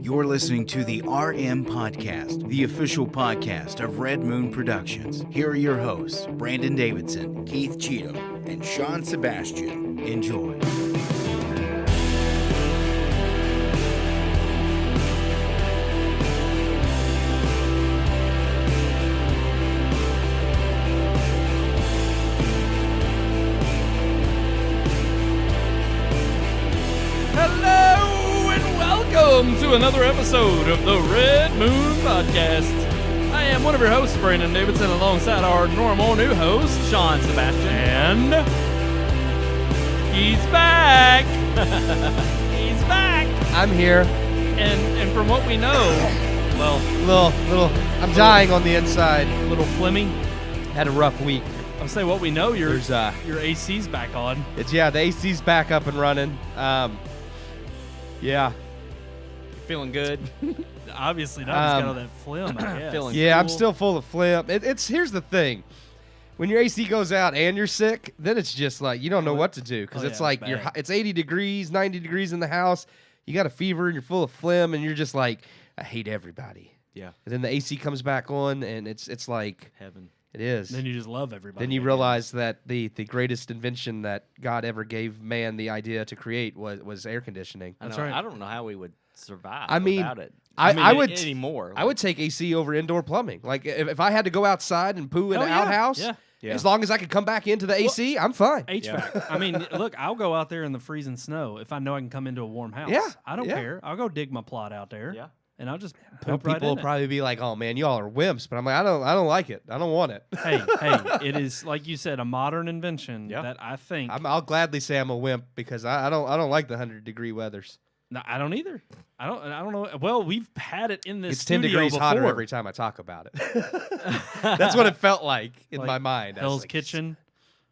You're listening to the RMPodcast, the official podcast of Red Moon Productions. Here are your hosts, Brandon Davidson, Keith Cheatham, and Sean Sebastian. Enjoy. Welcome to another episode of the Red Moon Podcast. I am one of your hosts, Brandon Davidson, alongside our normal new host, Sean Sebastian. And he's back. He's back. I'm here. And from what we know, well, little. I'm dying on the inside. Little Fleming. Had a rough week. I'll say what we know. Your There's AC's back on. The AC's back up and running. Yeah. Feeling good? Obviously not. He's got all that phlegm, I guess. Feeling Yeah, cool. I'm still full of phlegm. Here's the thing. When your AC goes out and you're sick, then it's just like you don't know what to do because it's like it's 80 degrees, 90 degrees in the house. You got a fever and you're full of phlegm and you're just like, I hate everybody. Yeah. And then the AC comes back on and it's like Heaven. It is. Then you just love everybody. Then you realize that the greatest invention that God ever gave man the idea to create was air conditioning. That's right. I don't know how we would survive I mean, without it. I would anymore. I would take AC over indoor plumbing. Like if I had to go outside and poo in Oh, an yeah. outhouse, Yeah. as long as I could come back into the AC, I'm fine. HVAC. I mean, look, I'll go out there in the freezing snow if I know I can come into a warm house. Yeah, I don't yeah. care. I'll go dig my plot out there. Yeah. And I'll just Well, poop right people in will it. probably be like, "Oh man, y'all are wimps," but I'm like, I don't like it. I don't want it. hey, it is like you said, a modern invention that I think. I'll gladly say I'm a wimp because I don't like the 100-degree weathers. No, I don't either. I don't know. Well, we've had it in this. It's 10 studio degrees before. hotter every time I talk about it. That's what it felt like in Like my mind. I was Hell's like, Kitchen.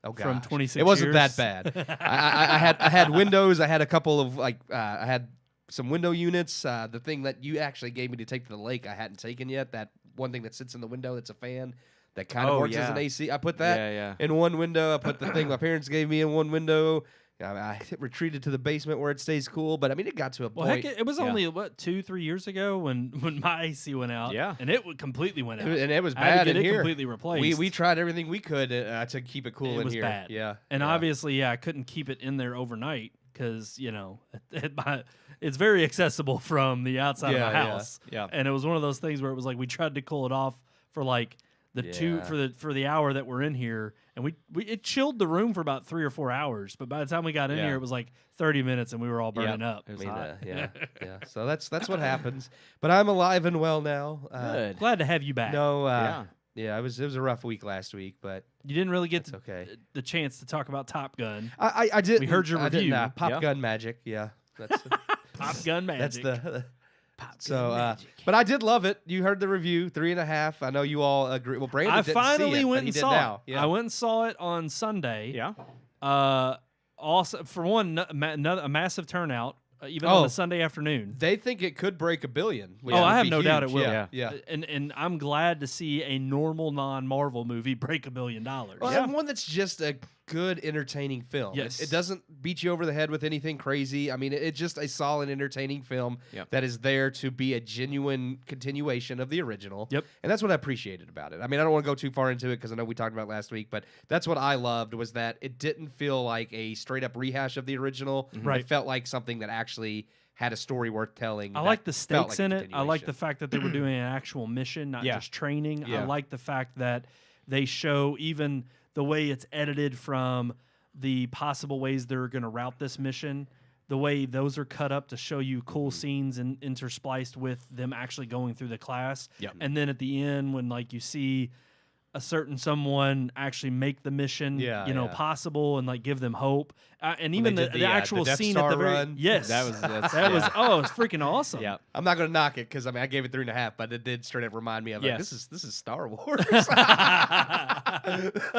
Oh From gosh. 26 It wasn't years. that bad. I had windows. I had a couple of I had some window units. The thing that you actually gave me to take to the lake, I hadn't taken yet. That one thing that sits in the window that's a fan that kind of works as an AC. I put that in one window. I put the thing my parents gave me in one window. I retreated to the basement where it stays cool. But I mean, it got to a Well, point. heck, it was only 2-3 years ago when my AC went out. Yeah. And it completely went out. And it was I had to bad get in it here. completely replaced. We tried everything we could to keep it cool It in was here. bad. Yeah. And obviously, I couldn't keep it in there overnight because, it's very accessible from the outside of the house. Yeah. And it was one of those things where it was like we tried to cool it off for like for the hour that we're in here, and it chilled the room for about 3 or 4 hours. But by the time we got in here, it was like 30 minutes, and we were all burning up. It was hot. yeah. So that's what happens. But I'm alive and well now. Good. Glad to have you back. No. Yeah. It was a rough week last week, but You didn't really get okay. the chance to talk about Top Gun. I did. We heard your review. Pop Gun Magic. Yeah. That's Top Gun Magic. that's the. But I did love it. You heard the review, 3.5. I know you all agree. Well, Brandon I didn't finally see it, went but he and did saw now. it. Yeah. I went and saw it on Sunday. Yeah. Also, for one, a massive turnout, even on a Sunday afternoon. They think it could break $1 billion. which I would have be no doubt it huge. will. Yeah. And I'm glad to see a normal non-Marvel movie break $1 billion. Well, and one that's just a good, entertaining film. Yes. It doesn't beat you over the head with anything crazy. I mean, it's just a solid, entertaining film that is there to be a genuine continuation of the original. Yep. And that's what I appreciated about it. I mean, I don't want to go too far into it because I know we talked about it last week, but that's what I loved was that it didn't feel like a straight-up rehash of the original. Right. It felt like something that actually had a story worth telling. I like the felt stakes like a in it. I like continuation. the fact that they were doing an actual mission, not just training. Yeah. I like the fact that they show even the way it's edited from the possible ways they're going to route this mission, the way those are cut up to show you cool scenes and interspliced with them actually going through the class. Yep. And then at the end when like you see a certain someone actually make the mission, possible and like give them hope. And even they the did the actual Death scene Star at the very run. yes, That was it's freaking awesome. Yeah. I'm not going to knock it because I gave it 3.5, but it did straight up remind me of like, Yes. this is Star Wars.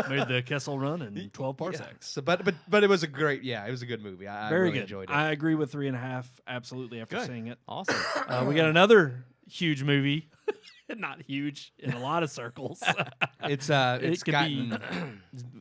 Made the Kessel Run in 12 Yeah. parsecs. So, but it was a great, it was a good movie. I Very really good. enjoyed it. I agree with 3.5 absolutely after Good. seeing it. Awesome. We got another huge movie not huge in a lot of circles. It's could gotten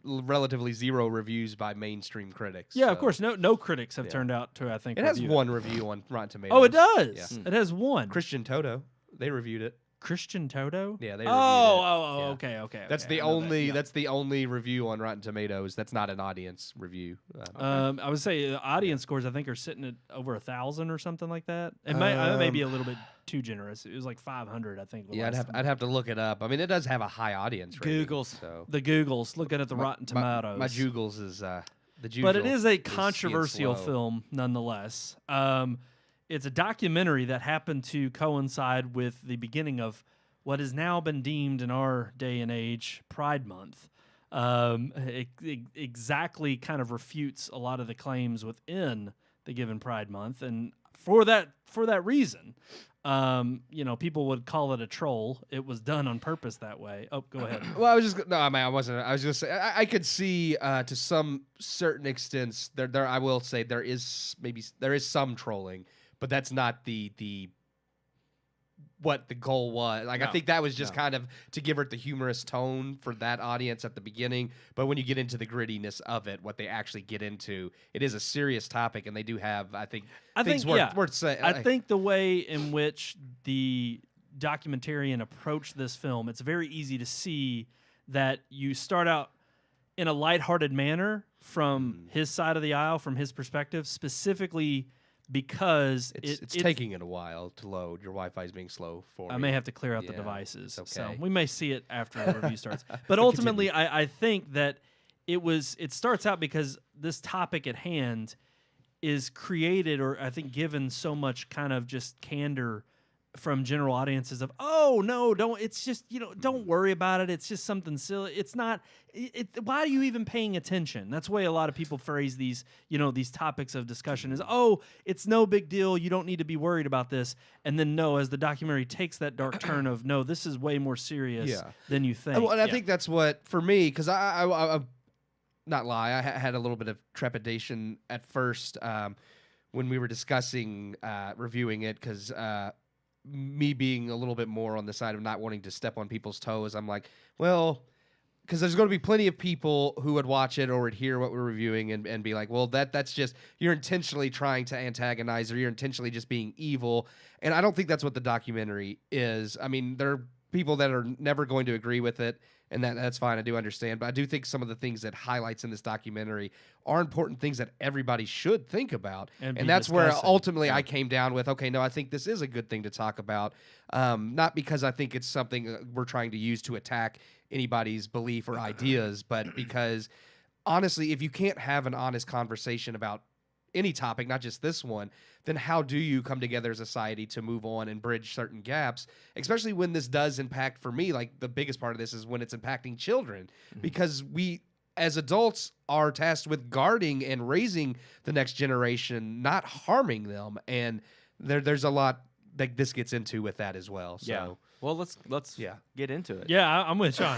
relatively zero reviews by mainstream critics. Yeah, so. of course. No critics have turned out to, I think, It has review one review on Rotten Tomatoes. Oh, it does. Yeah. It has one. Christian Toto, they reviewed it. Christian Toto? Yeah, they reviewed it. Oh, Yeah. okay. That's okay, the I know only. that, yeah. That's the only review on Rotten Tomatoes. That's not an audience review. I would say the audience scores, I think, are sitting at over 1,000 or something like that. It may be a little bit too generous. It was like 500, I think. Yeah, I'd have to look it up. I mean, it does have a high audience rating. Googles. So The Googles, looking at the Rotten Tomatoes. My Jugles is the Jugel But it is a seeing controversial slow. film, nonetheless. It's a documentary that happened to coincide with the beginning of what has now been deemed in our day and age Pride Month. It exactly kind of refutes a lot of the claims within the given Pride Month, and for that reason, people would call it a troll. It was done on purpose that way. Oh, go ahead. Well, I wasn't. I was just say I could see to some certain extents there. I will say there is some trolling, but that's not the what the goal was. Like, I think that was just kind of to give it the humorous tone for that audience at the beginning. But when you get into the grittiness of it, what they actually get into, it is a serious topic, and they do have, I think worth saying. I think the way in which the documentarian approached this film, it's very easy to see that you start out in a lighthearted manner from his side of the aisle, from his perspective, specifically because it's taking it a while to load. Your Wi-Fi is being slow for I you. may have to clear out the Yeah, devices. it's So okay. we may see it after the review starts. But ultimately, I think that it starts out because this topic at hand is created, or I think given so much kind of just candor from general audiences of, oh no, it's just, don't worry about it. It's just something silly. It's not, why are you even paying attention? That's the way a lot of people phrase these, these topics of discussion is, oh, it's no big deal. You don't need to be worried about this. And then no, as the documentary takes that dark turn of, no, this is way more serious than you think. Well, and I think that's what, for me, because I not lie, I had a little bit of trepidation at first when we were discussing reviewing it, because me being a little bit more on the side of not wanting to step on people's toes, I'm like, well, because there's going to be plenty of people who would watch it or would hear what we're reviewing and be like, well, that's just, you're intentionally trying to antagonize, or you're intentionally just being evil. And I don't think that's what the documentary is. I mean, there are people that are never going to agree with it, and that's fine. I do understand. But I do think some of the things that highlights in this documentary are important things that everybody should think about. And that's where ultimately I came down with, okay, no, I think this is a good thing to talk about. Not because I think it's something we're trying to use to attack anybody's belief or ideas, but because honestly, if you can't have an honest conversation about any topic, not just this one, then how do you come together as a society to move on and bridge certain gaps, especially when this does impact, for me, like the biggest part of this is when it's impacting children, because we as adults are tasked with guarding and raising the next generation, not harming them. And there's a lot that this gets into with that as well. So. Yeah. Well, let's get into it. Yeah, I'm with Sean.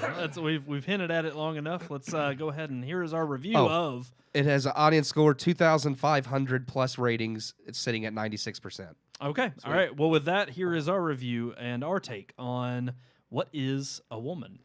We've hinted at it long enough. Let's go ahead, and here is our review of. It has an audience score 2,500 plus ratings. It's sitting at 96%. Okay. All right. Well, with that, here is our review and our take on What is a Woman?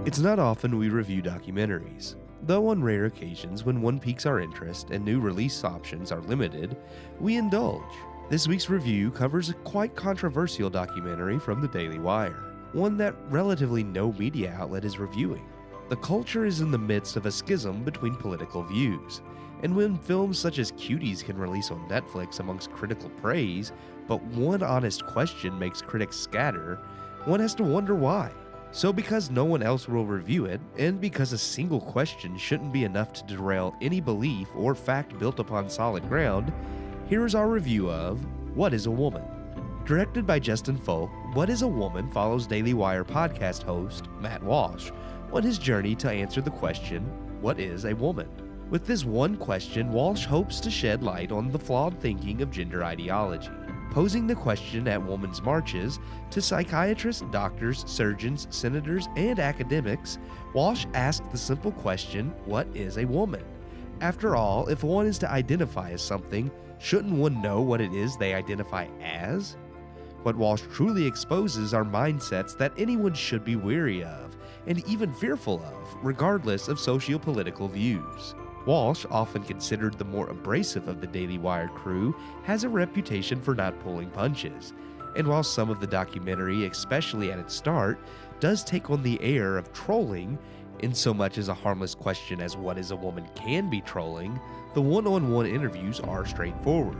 It's not often we review documentaries, though on rare occasions when one piques our interest and new release options are limited, we indulge. This week's review covers a quite controversial documentary from the Daily Wire, one that relatively no media outlet is reviewing. The culture is in the midst of a schism between political views, and when films such as Cuties can release on Netflix amongst critical praise, but one honest question makes critics scatter, one has to wonder why. So because no one else will review it, and because a single question shouldn't be enough to derail any belief or fact built upon solid ground, here is our review of What is a Woman? Directed by Justin Folk, What is a Woman follows Daily Wire podcast host Matt Walsh on his journey to answer the question, what is a woman? With this one question, Walsh hopes to shed light on the flawed thinking of gender ideology, Posing the question at women's marches to psychiatrists, doctors, surgeons, senators, and academics, Walsh asked the simple question, what is a woman? After all, if one is to identify as something, shouldn't one know what it is they identify as? What Walsh truly exposes are mindsets that anyone should be wary of, and even fearful of, regardless of socio-political views. Walsh, often considered the more abrasive of the Daily Wire crew, has a reputation for not pulling punches. And while some of the documentary, especially at its start, does take on the air of trolling, in so much as a harmless question as what is a woman can be trolling, the one-on-one interviews are straightforward,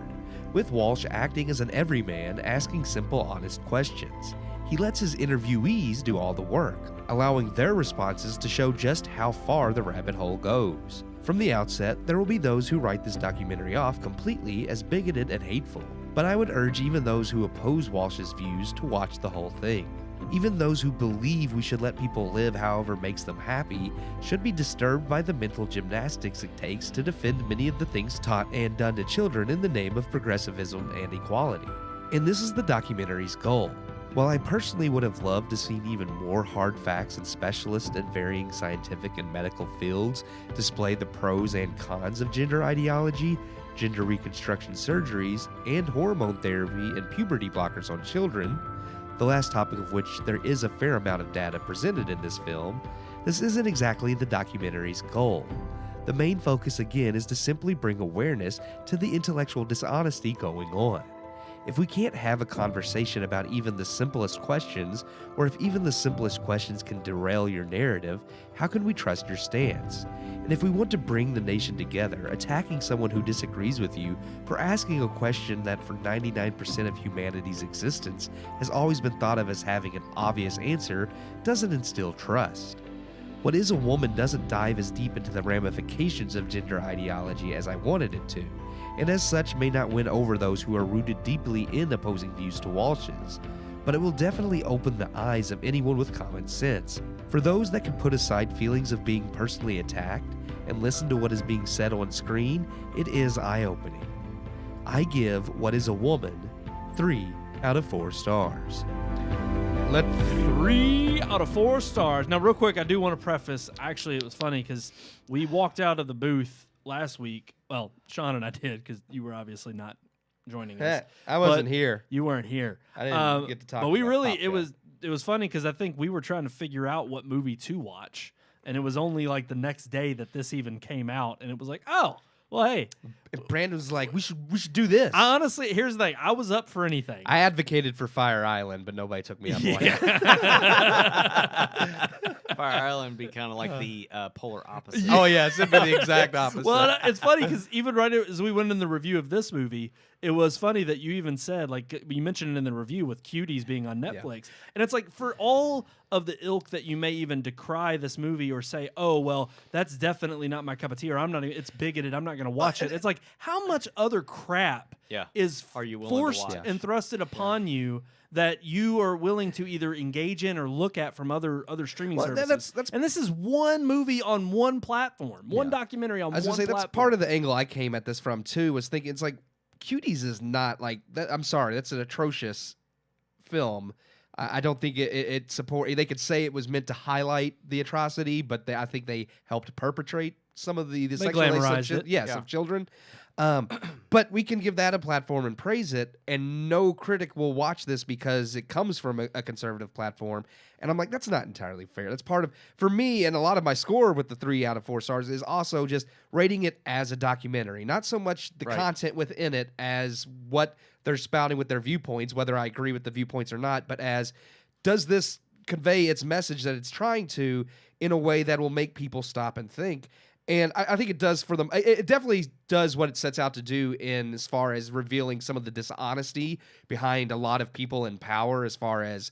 with Walsh acting as an everyman asking simple, honest questions. He lets his interviewees do all the work, allowing their responses to show just how far the rabbit hole goes. From the outset, there will be those who write this documentary off completely as bigoted and hateful, but I would urge even those who oppose Walsh's views to watch the whole thing. Even those who believe we should let people live however makes them happy should be disturbed by the mental gymnastics it takes to defend many of the things taught and done to children in the name of progressivism and equality. And this is the documentary's goal. While I personally would have loved to see even more hard facts and specialists in varying scientific and medical fields display the pros and cons of gender ideology, gender reconstruction surgeries, and hormone therapy and puberty blockers on children, the last topic of which there is a fair amount of data presented in this film, this isn't exactly the documentary's goal. The main focus again is to simply bring awareness to the intellectual dishonesty going on. If we can't have a conversation about even the simplest questions, or if even the simplest questions can derail your narrative, how can we trust your stance? And if we want to bring the nation together, attacking someone who disagrees with you for asking a question that for 99% of humanity's existence has always been thought of as having an obvious answer doesn't instill trust. What is a Woman doesn't dive as deep into the ramifications of gender ideology as I wanted it to, and as such may not win over those who are rooted deeply in opposing views to Walsh's, but it will definitely open the eyes of anyone with common sense. For those that can put aside feelings of being personally attacked and listen to what is being said on screen, it is eye-opening. I give What is a Woman 3 out of 4 stars. 3 out of 4 stars. Now, real quick, I do want to preface, actually, it was funny because we walked out of the booth last week. Well, Sean and I did because you were obviously not joining us. I wasn't here. You weren't here. I didn't get to talk. But we about really, Top it Gun. was funny because I think we were trying to figure out what movie to watch, and it was only like the next day that this even came out, and it was like, oh, well, hey. And Brandon was like, we should do this. Honestly, here's the thing. I was up for anything. I advocated for Fire Island, but nobody took me up on it. Fire Island be kind of like the polar opposite. Oh, yeah, it's been the exact opposite. Well, it's funny because even right as we went in the review of this movie, it was funny that you even said, like, you mentioned it in the review with Cuties being on Netflix. Yeah. And it's like, for all of the ilk that you may even decry this movie or say, oh, well, that's definitely not my cup of tea, or it's bigoted, I'm not going to watch it. It's like, how much other crap is forced and thrusted upon you that you are willing to either engage in or look at from other streaming services? And this is one movie on one platform, one documentary on one platform. I was going to say, that's part of the angle I came at this from, too, was thinking, it's like, Cuties is not like that. I'm sorry, that's an atrocious film. I don't think it support. They could say it was meant to highlight the atrocity, but I think they helped perpetrate some of the sexualization of children. But we can give that a platform and praise it, and no critic will watch this because it comes from a conservative platform. And I'm like, that's not entirely fair. That's part of, for me, and a lot of my score with the 3 out of 4 stars is also just rating it as a documentary, not so much the content within it as what they're spouting with their viewpoints, whether I agree with the viewpoints or not, but as, does this convey its message that it's trying to in a way that will make people stop and think? And I think it does for them. It definitely does what it sets out to do in as far as revealing some of the dishonesty behind a lot of people in power, as far as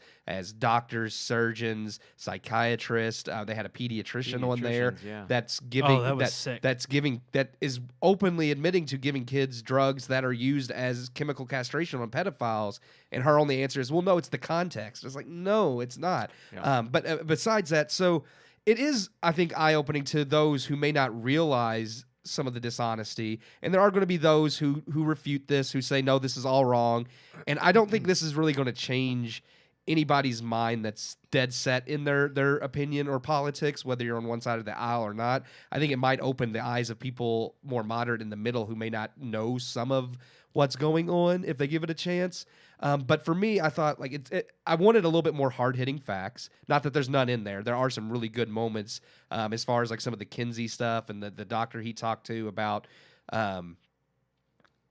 doctors, surgeons, psychiatrists. They had a pediatrician on there that's giving that is openly admitting to giving kids drugs that are used as chemical castration on pedophiles. And her only answer is, well, no, it's the context. It's like, no, it's not. Yeah. But besides that, so. It is, I think, eye-opening to those who may not realize some of the dishonesty, and there are going to be those who refute this, who say no, this is all wrong, and I don't think this is really going to change anybody's mind that's dead set in their opinion or politics, whether you're on one side of the aisle or not. I think it might open the eyes of people more moderate in the middle who may not know some of what's going on if they give it a chance. But for me, I thought like I wanted a little bit more hard-hitting facts. Not that there's none in there. There are some really good moments as far as like some of the Kinsey stuff and the doctor he talked to about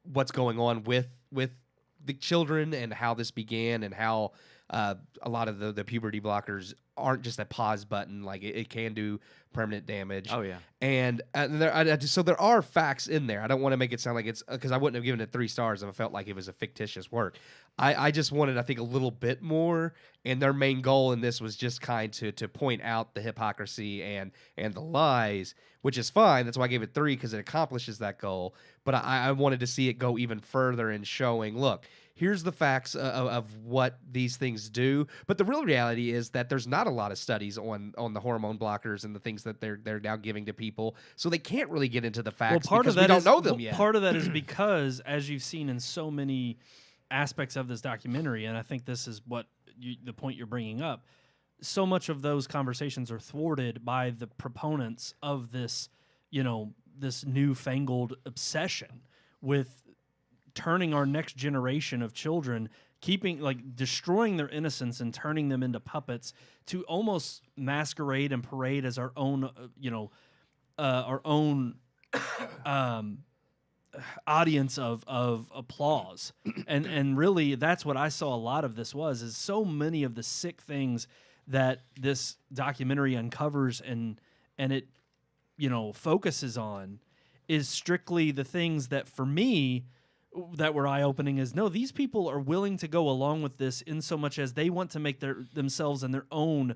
what's going on with the children and how this began and how a lot of the puberty blockers aren't just a pause button. Like it can do permanent damage. Oh, yeah. And so there are facts in there. I don't want to make it sound like it's because I wouldn't have given it 3 stars if I felt like it was a fictitious work. I just wanted, I think, a little bit more. And their main goal in this was just kind to point out the hypocrisy and the lies, which is fine. That's why I gave it 3, because it accomplishes that goal. But I wanted to see it go even further in showing, look, here's the facts of what these things do. But the real reality is that there's not a lot of studies on the hormone blockers and the things that they're now giving to people. So they can't really get into the facts because we don't know them yet. Part of that is because, as you've seen in so many aspects of this documentary, and I think this is what the point you're bringing up, so much of those conversations are thwarted by the proponents of this, this newfangled obsession with turning our next generation of children, destroying their innocence and turning them into puppets to almost masquerade and parade as our own, audience of applause. And really that's what I saw a lot of this is so many of the sick things that this documentary uncovers and it, focuses on is strictly the things that for me that were eye-opening is, no, these people are willing to go along with this in so much as they want to make themselves and their own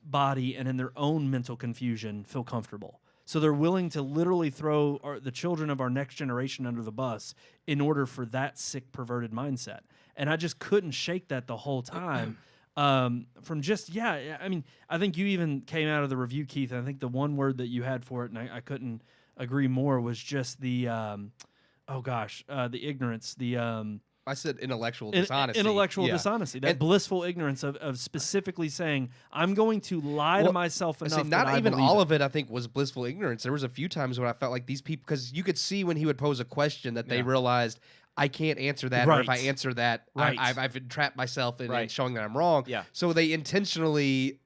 body and in their own mental confusion feel comfortable. So they're willing to literally throw the children of our next generation under the bus in order for that sick, perverted mindset. And I just couldn't shake that the whole time. From just, I mean, I think you even came out of the review, Keith, and I think the one word that you had for it, and I couldn't agree more, was just the, the ignorance, I said intellectual dishonesty. Dishonesty. That blissful ignorance of specifically saying, I'm going to lie to myself enough. Not even all of it, I think, was blissful ignorance. There was a few times when I felt like these people, because you could see when he would pose a question that they realized, I can't answer that, or if I answer that, I've entrapped myself in showing that I'm wrong. Yeah. So they intentionally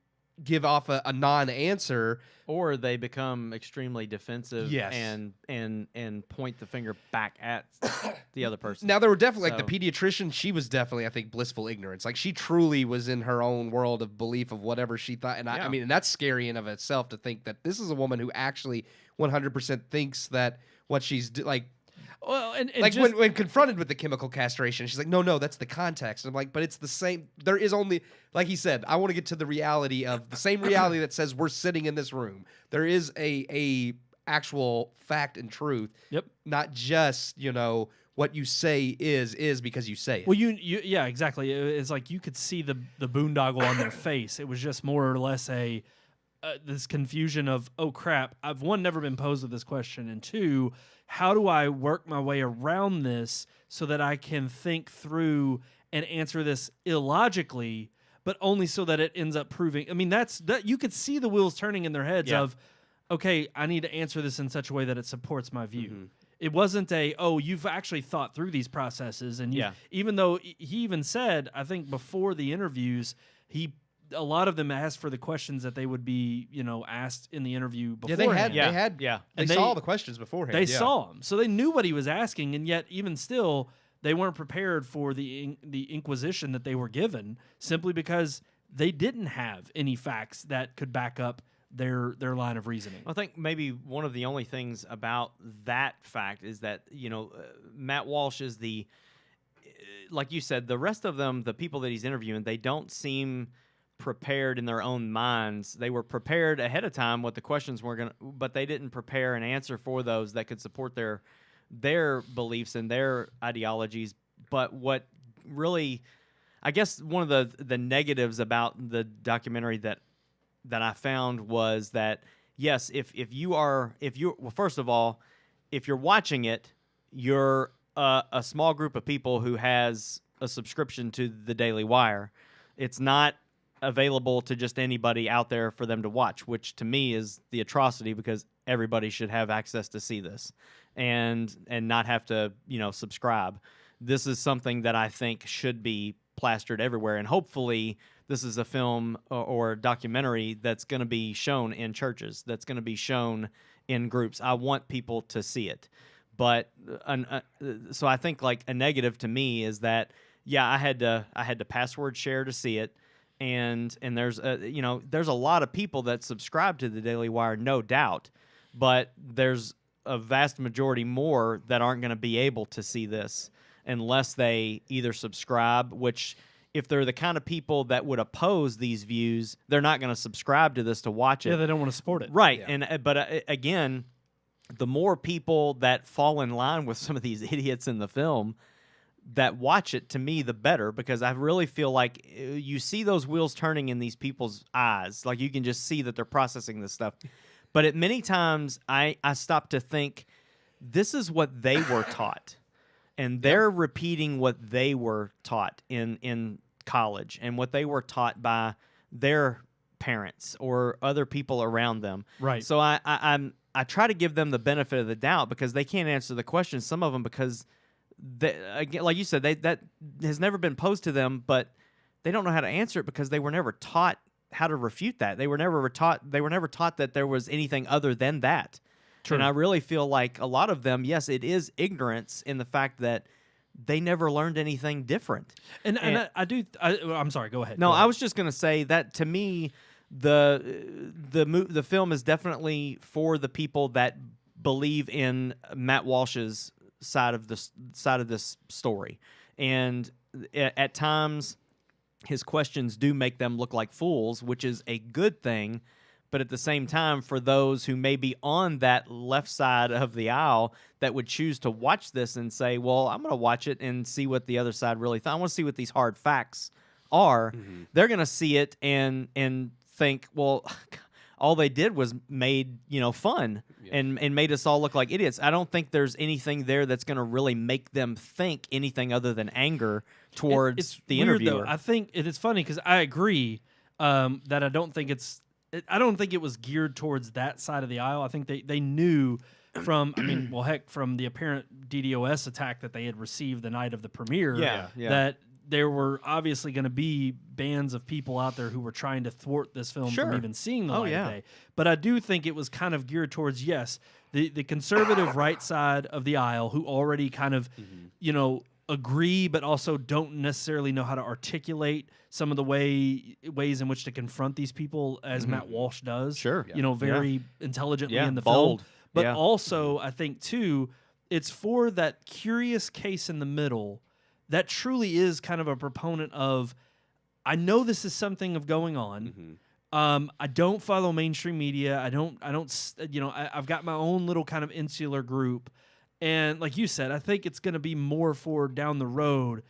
give off a non-answer. Or they become extremely defensive and point the finger back at the other person. Now, there were definitely, like the pediatrician, she was definitely, I think, blissful ignorance. Like, she truly was in her own world of belief of whatever she thought. And I mean, and that's scary in of itself to think that this is a woman who actually 100% thinks that what she's well, and like when confronted with the chemical castration, she's like, no, that's the context. And I'm like, but it's the same. There is only, like he said, I want to get to the reality of the same reality that says we're sitting in this room. There is a actual fact and truth. Yep. Not just, what you say is because you say it. Well, yeah, exactly. It's like you could see the boondoggle on their face. It was just more or less this confusion of, oh crap, I've never been posed with this question, and 2, how do I work my way around this so that I can think through and answer this illogically, but only so that it ends up proving. I mean, that you could see the wheels turning in their heads of, okay, I need to answer this in such a way that it supports my view. Mm-hmm. It wasn't you've actually thought through these processes, and even though he even said, I think before the interviews, a lot of them asked for the questions that they would be, asked in the interview beforehand. They saw the questions beforehand. They saw them, so they knew what he was asking, and yet even still, they weren't prepared for the inquisition that they were given, simply because they didn't have any facts that could back up their line of reasoning. I think maybe one of the only things about that fact is that Matt Walsh is like you said, the rest of them, the people that he's interviewing, they don't seem prepared in their own minds. They were prepared ahead of time what the questions were but they didn't prepare an answer for those that could support their beliefs and their ideologies. But what really, I guess one of the negatives about the documentary that I found was that, yes, if you first of all, if you're watching it, you're a small group of people who has a subscription to the Daily Wire. It's not available to just anybody out there for them to watch, which to me is the atrocity, because everybody should have access to see this and not have to, subscribe. This is something that I think should be plastered everywhere, and hopefully this is a film or documentary that's going to be shown in churches, that's going to be shown in groups. I want people to see it. But so I think like a negative to me is that, yeah, I had to password share to see it. And there's there's a lot of people that subscribe to the Daily Wire, no doubt, but there's a vast majority more that aren't going to be able to see this unless they either subscribe, which if they're the kind of people that would oppose these views, they're not going to subscribe to this to watch it. Yeah, they don't want to support it. Right. Yeah. But again, the more people that fall in line with some of these idiots in the film that watch it, to me, the better, because I really feel like you see those wheels turning in these people's eyes. Like you can just see that they're processing this stuff. But at many times I stop to think, this is what they were taught. And they're repeating what they were taught in college and what they were taught by their parents or other people around them. Right. So I try to give them the benefit of the doubt, because they can't answer the question, some of them, because again, like you said, that has never been posed to them, but they don't know how to answer it because they were never taught how to refute that. They were never taught that there was anything other than that. True. And I really feel like a lot of them, yes, it is ignorance in the fact that they never learned anything different. And I'm sorry, go ahead. No, go ahead. I was just going to say that to me, the film is definitely for the people that believe in Matt Walsh's side of this story. And at times his questions do make them look like fools, which is a good thing. But at the same time, for those who may be on that left side of the aisle that would choose to watch this and say, well, I'm going to watch it and see what the other side really thought. I want to see what these hard facts are. Mm-hmm. They're going to see it and think, well, all they did was made, fun and made us all look like idiots. I don't think there's anything there that's going to really make them think anything other than anger towards the weird, interviewer. Though. I think it is funny because I agree that I don't think it was geared towards that side of the aisle. I think they knew from, from the apparent DDoS attack that they had received the night of the premiere, that there were obviously going to be bands of people out there who were trying to thwart this film from even seeing the light of day. But I do think it was kind of geared towards, the conservative right side of the aisle who already kind of, agree, but also don't necessarily know how to articulate some of the ways in which to confront these people, as Matt Walsh does. Sure. Very intelligently in the bold. film. But also, I think, too, it's for that curious case in the middle that truly is kind of a proponent of, I know this is something of going on. I don't follow mainstream media. I've got my own little kind of insular group. And like you said, I think it's going to be more for down the road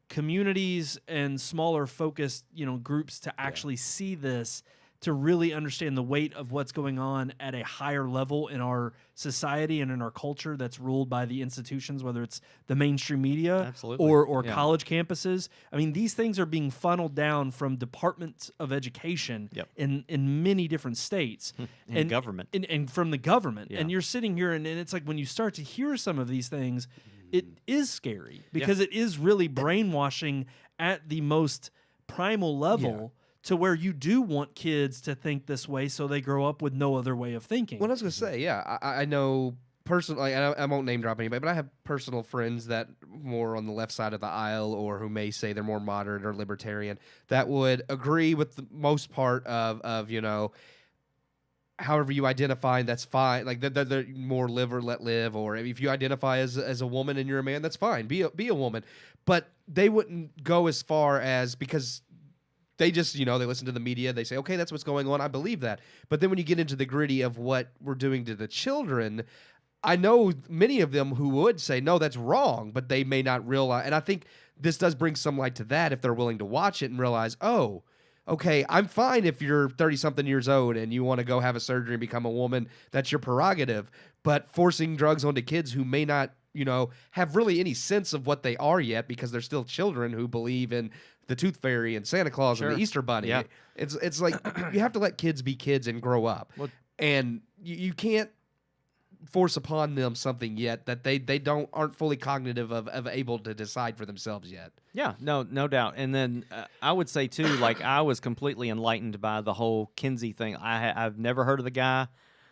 communities and smaller focused, groups to actually see this, to really understand the weight of what's going on at a higher level in our society and in our culture that's ruled by the institutions, whether it's the mainstream media or college campuses. I mean, these things are being funneled down from departments of education in many different states. And government. And from the government. Yeah. And you're sitting here, and it's like when you start to hear some of these things, it is scary because it is really brainwashing at the most primal level. To where you do want kids to think this way so they grow up with no other way of thinking. Well, I was going to say, I know personally, I won't name drop anybody, but I have personal friends that more on the left side of the aisle, or who may say they're more moderate or libertarian, that would agree with the most part of however you identify, that's fine. Like they're more live or let live, or if you identify as a woman and you're a man, that's fine. Be a woman. But they wouldn't go as far as, because they just, they listen to the media. They say, okay, that's what's going on. I believe that. But then when you get into the gritty of what we're doing to the children, I know many of them who would say, no, that's wrong, but they may not realize. And I think this does bring some light to that if they're willing to watch it and realize, oh, okay, I'm fine if you're 30-something years old and you want to go have a surgery and become a woman. That's your prerogative. But forcing drugs onto kids who may not, have really any sense of what they are yet because they're still children who believe in the Tooth Fairy and Santa Claus and the Easter Bunny. Yeah. It's like you have to let kids be kids and grow up. Well, and you can't force upon them something yet that they aren't fully cognitive of able to decide for themselves yet. Yeah, no doubt. And then I would say too, like I was completely enlightened by the whole Kinsey thing. I've never heard of the guy,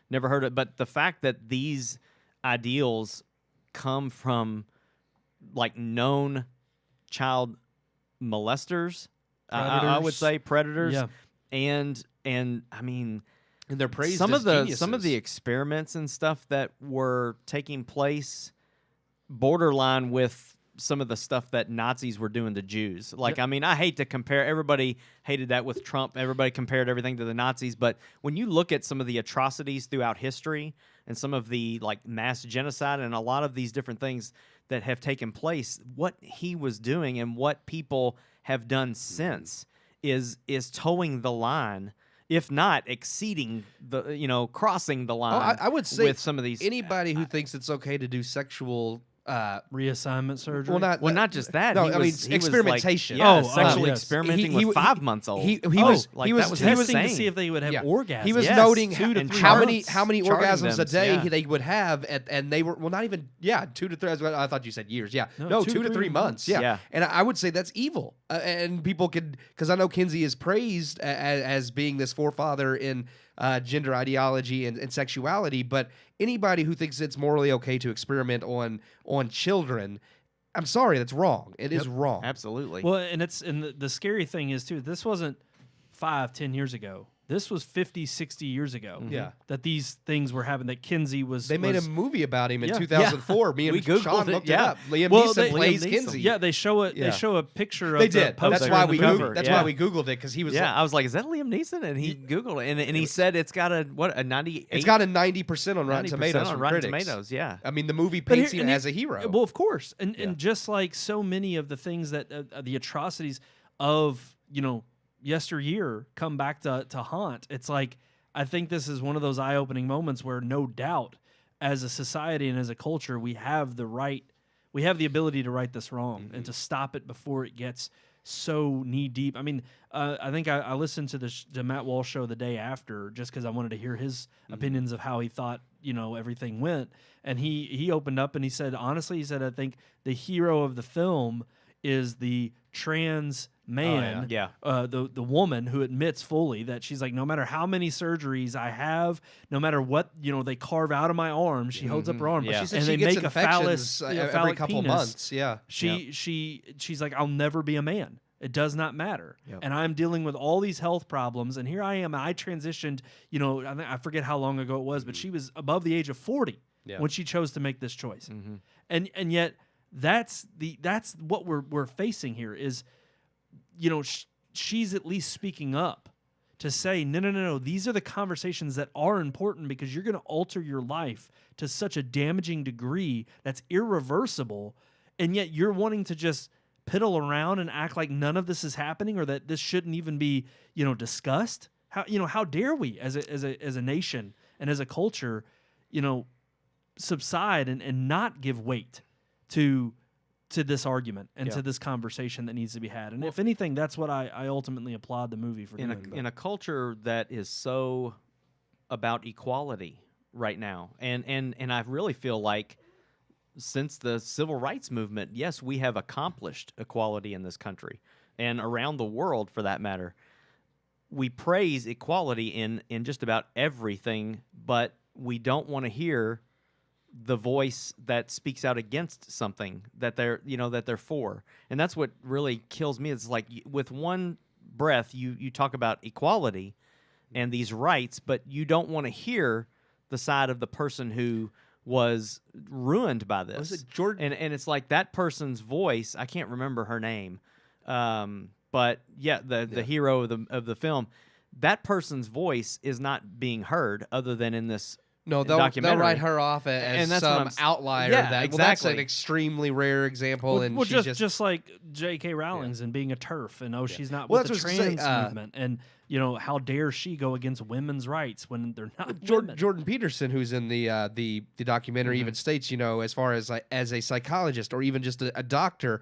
never heard of, but the fact that these ideals come from like known child molesters, I would say predators, Yeah. and I mean. And they're praised Some as of the geniuses. some of the experiments and stuff that were taking place borderline with some of the stuff that Nazis were doing to Jews. Like, I mean, I hate to compare. Everybody hated that with Trump. Everybody compared everything to the Nazis. But when you look at some of the atrocities throughout history and some of the like mass genocide and a lot of these different things that have taken place, what he was doing and what people have done since is towing the line. If not exceeding the, crossing the line. I would say with some of these anybody who thinks it's okay to do sexual reassignment surgery. not just that. No, he I mean was, he was experimentation. Like, Oh, sexually yes. experimenting He- with he- 5-month-olds. he Oh, was- like he was- that was he was- testing to insane. see if they would have Yeah. orgasms. He was Yes, noting 2 to 3 how months. many Charting orgasms a them, day yeah. they would have, and they were not even 2 to 3. I thought you said years. Yeah, No, 2 to 3 months. Yeah. Yeah. And I would say that's evil. And people could, because I know Kinsey is praised as being this forefather in gender ideology and sexuality, but anybody who thinks it's morally okay to experiment on children, I'm sorry, that's wrong. It is wrong. Absolutely. Well, and the scary thing is too, this wasn't 5-10 years ago. This was 50, 60 years ago. Yeah. That these things were happening, that Kinsey was... They made a was- movie about him in Yeah. 2004. Me and We Googled Sean it, looked yeah. it up. Liam Well, Neeson they- plays Liam Neeson. Kinsey. Yeah, they show a picture of They the did. poster That's in why the we movie. Googled. That's Yeah. why we Googled it, because he was. I was like, is that Liam Neeson? And he Googled it, and he said it's got a 98. It's got a 90% on Rotten 90% Tomatoes on from Rotten critics. Tomatoes. Yeah. I mean, the movie But paints here- him and as a hero. Well, of course, and Yeah. and just like so many of the things that the atrocities of yesteryear come back to haunt. It's like I think this is one of those eye-opening moments where no doubt, as a society and as a culture, we have the ability to right this wrong and to stop it before it gets so knee deep. I mean, I think I listened to the Matt Walsh show the day after just because I wanted to hear his opinions of how he thought everything went, and he opened up and he said, honestly, he said, I think the hero of the film is the trans man, Yeah. the woman who admits fully that she's like, no matter how many surgeries I have, no matter what they carve out of my arm, she holds up her arm, Yeah. She said and she they gets make a infections phallus, every phallic couple penis. months. Yeah. She's like, I'll never be a man. It does not matter. Yep. And I'm dealing with all these health problems. And here I am. I transitioned, I forget how long ago it was, but she was above the age of 40 Yeah. when she chose to make this choice. Mm-hmm. And yet that's what we're facing here is, she's at least speaking up to say, no, these are the conversations that are important because you're going to alter your life to such a damaging degree that's irreversible, and yet you're wanting to just piddle around and act like none of this is happening or that this shouldn't even be, discussed. How dare we as a nation and as a culture, subside and not give weight to this argument and to this conversation that needs to be had. And if anything, that's what I ultimately applaud the movie for doing. In a culture that is so about equality right now, and I really feel like since the civil rights movement, yes, we have accomplished equality in this country and around the world for that matter. We praise equality in just about everything, but we don't want to hear the voice that speaks out against something that they're for. And that's what really kills me. It's like with one breath you talk about equality and these rights, but you don't want to hear the side of the person who was ruined by this. Was it Jordan? And it's like that person's voice, I can't remember her name. But the hero of the film, that person's voice is not being heard other than in this No, they'll documentary. write her off as And that's what some I'm outlier. Yeah, Well, that's an exactly. extremely rare example, and Well, she's just like J.K. Rowling's and being a TERF, and she's not Well, with the that's what I was trans gonna say, movement, and how dare she go against women's rights when they're not women. Jordan Peterson, who's in the documentary, even states, as far as as a psychologist or even just a doctor,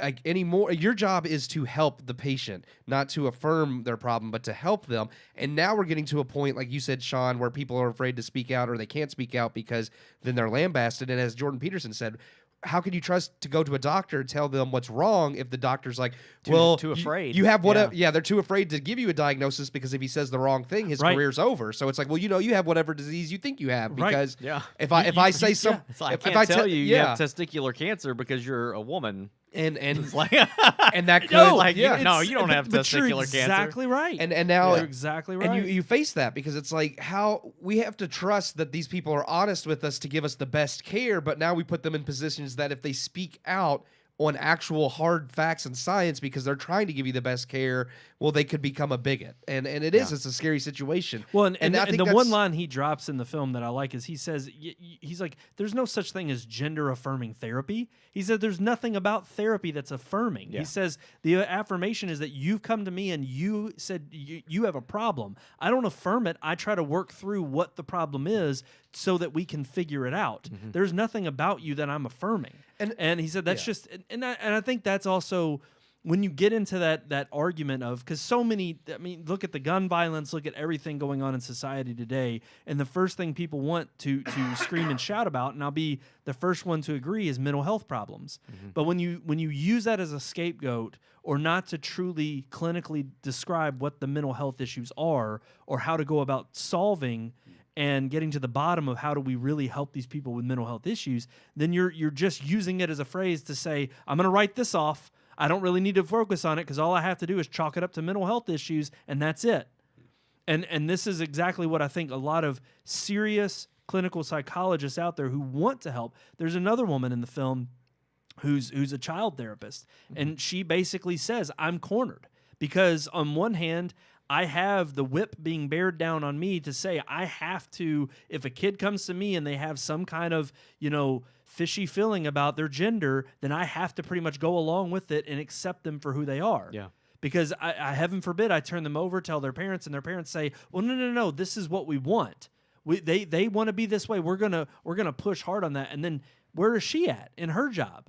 like anymore, your job is to help the patient, not to affirm their problem, but to help them. And now we're getting to a point, like you said, Sean, where people are afraid to speak out or they can't speak out because then they're lambasted. And as Jordan Peterson said, how can you trust to go to a doctor and tell them what's wrong if the doctor's like, too afraid. You have whatever. Yeah, they're too afraid to give you a diagnosis because if he says the wrong thing, his Right. career's over. So it's like, well, you have whatever disease you think you have Right. because Yeah. if I say some, It's like, if I can't tell you yeah, have testicular cancer because you're a woman. and It's like, and that could No, like, yeah. no, you don't have but you're testicular cancer. exactly right. And now you're exactly right. and you face that because it's like how we have to trust that these people are honest with us to give us the best care, but now we put them in positions that if they speak out on actual hard facts and science because they're trying to give you the best care, well, they could become a bigot. And it's a scary situation. Well, and I think the that's- one line he drops in the film that I like is he says, he's like, there's no such thing as gender affirming therapy. He said, there's nothing about therapy that's affirming. Yeah. He says, the affirmation is that you've come to me and you said you have a problem. I don't affirm it. I try to work through what the problem is so that we can figure it out. There's nothing about you that I'm affirming. And he said, that's just, and I think that's also, when you get into that argument of, because so many, I mean, look at the gun violence, look at everything going on in society today, and the first thing people want to scream and shout about, and I'll be the first one to agree, is mental health problems. But when you use that as a scapegoat, or not to truly clinically describe what the mental health issues are, or how to go about solving and getting to the bottom of how do we really help these people with mental health issues, then you're just using it as a phrase to say, I'm going to write this off. I don't really need to focus on it because all I have to do is chalk it up to mental health issues, and that's it. And this is exactly what I think a lot of serious clinical psychologists out there who want to help. There's another woman in the film who's a child therapist, and she basically says, I'm cornered because on one hand, I have the whip being bared down on me to say I have to, if a kid comes to me and they have some kind of, fishy feeling about their gender, then I have to pretty much go along with it and accept them for who they are. Yeah. Because I heaven forbid, I turn them over, tell their parents, and their parents say, well, no, this is what we want. They want to be this way. We're gonna push hard on that. And then where is she at in her job?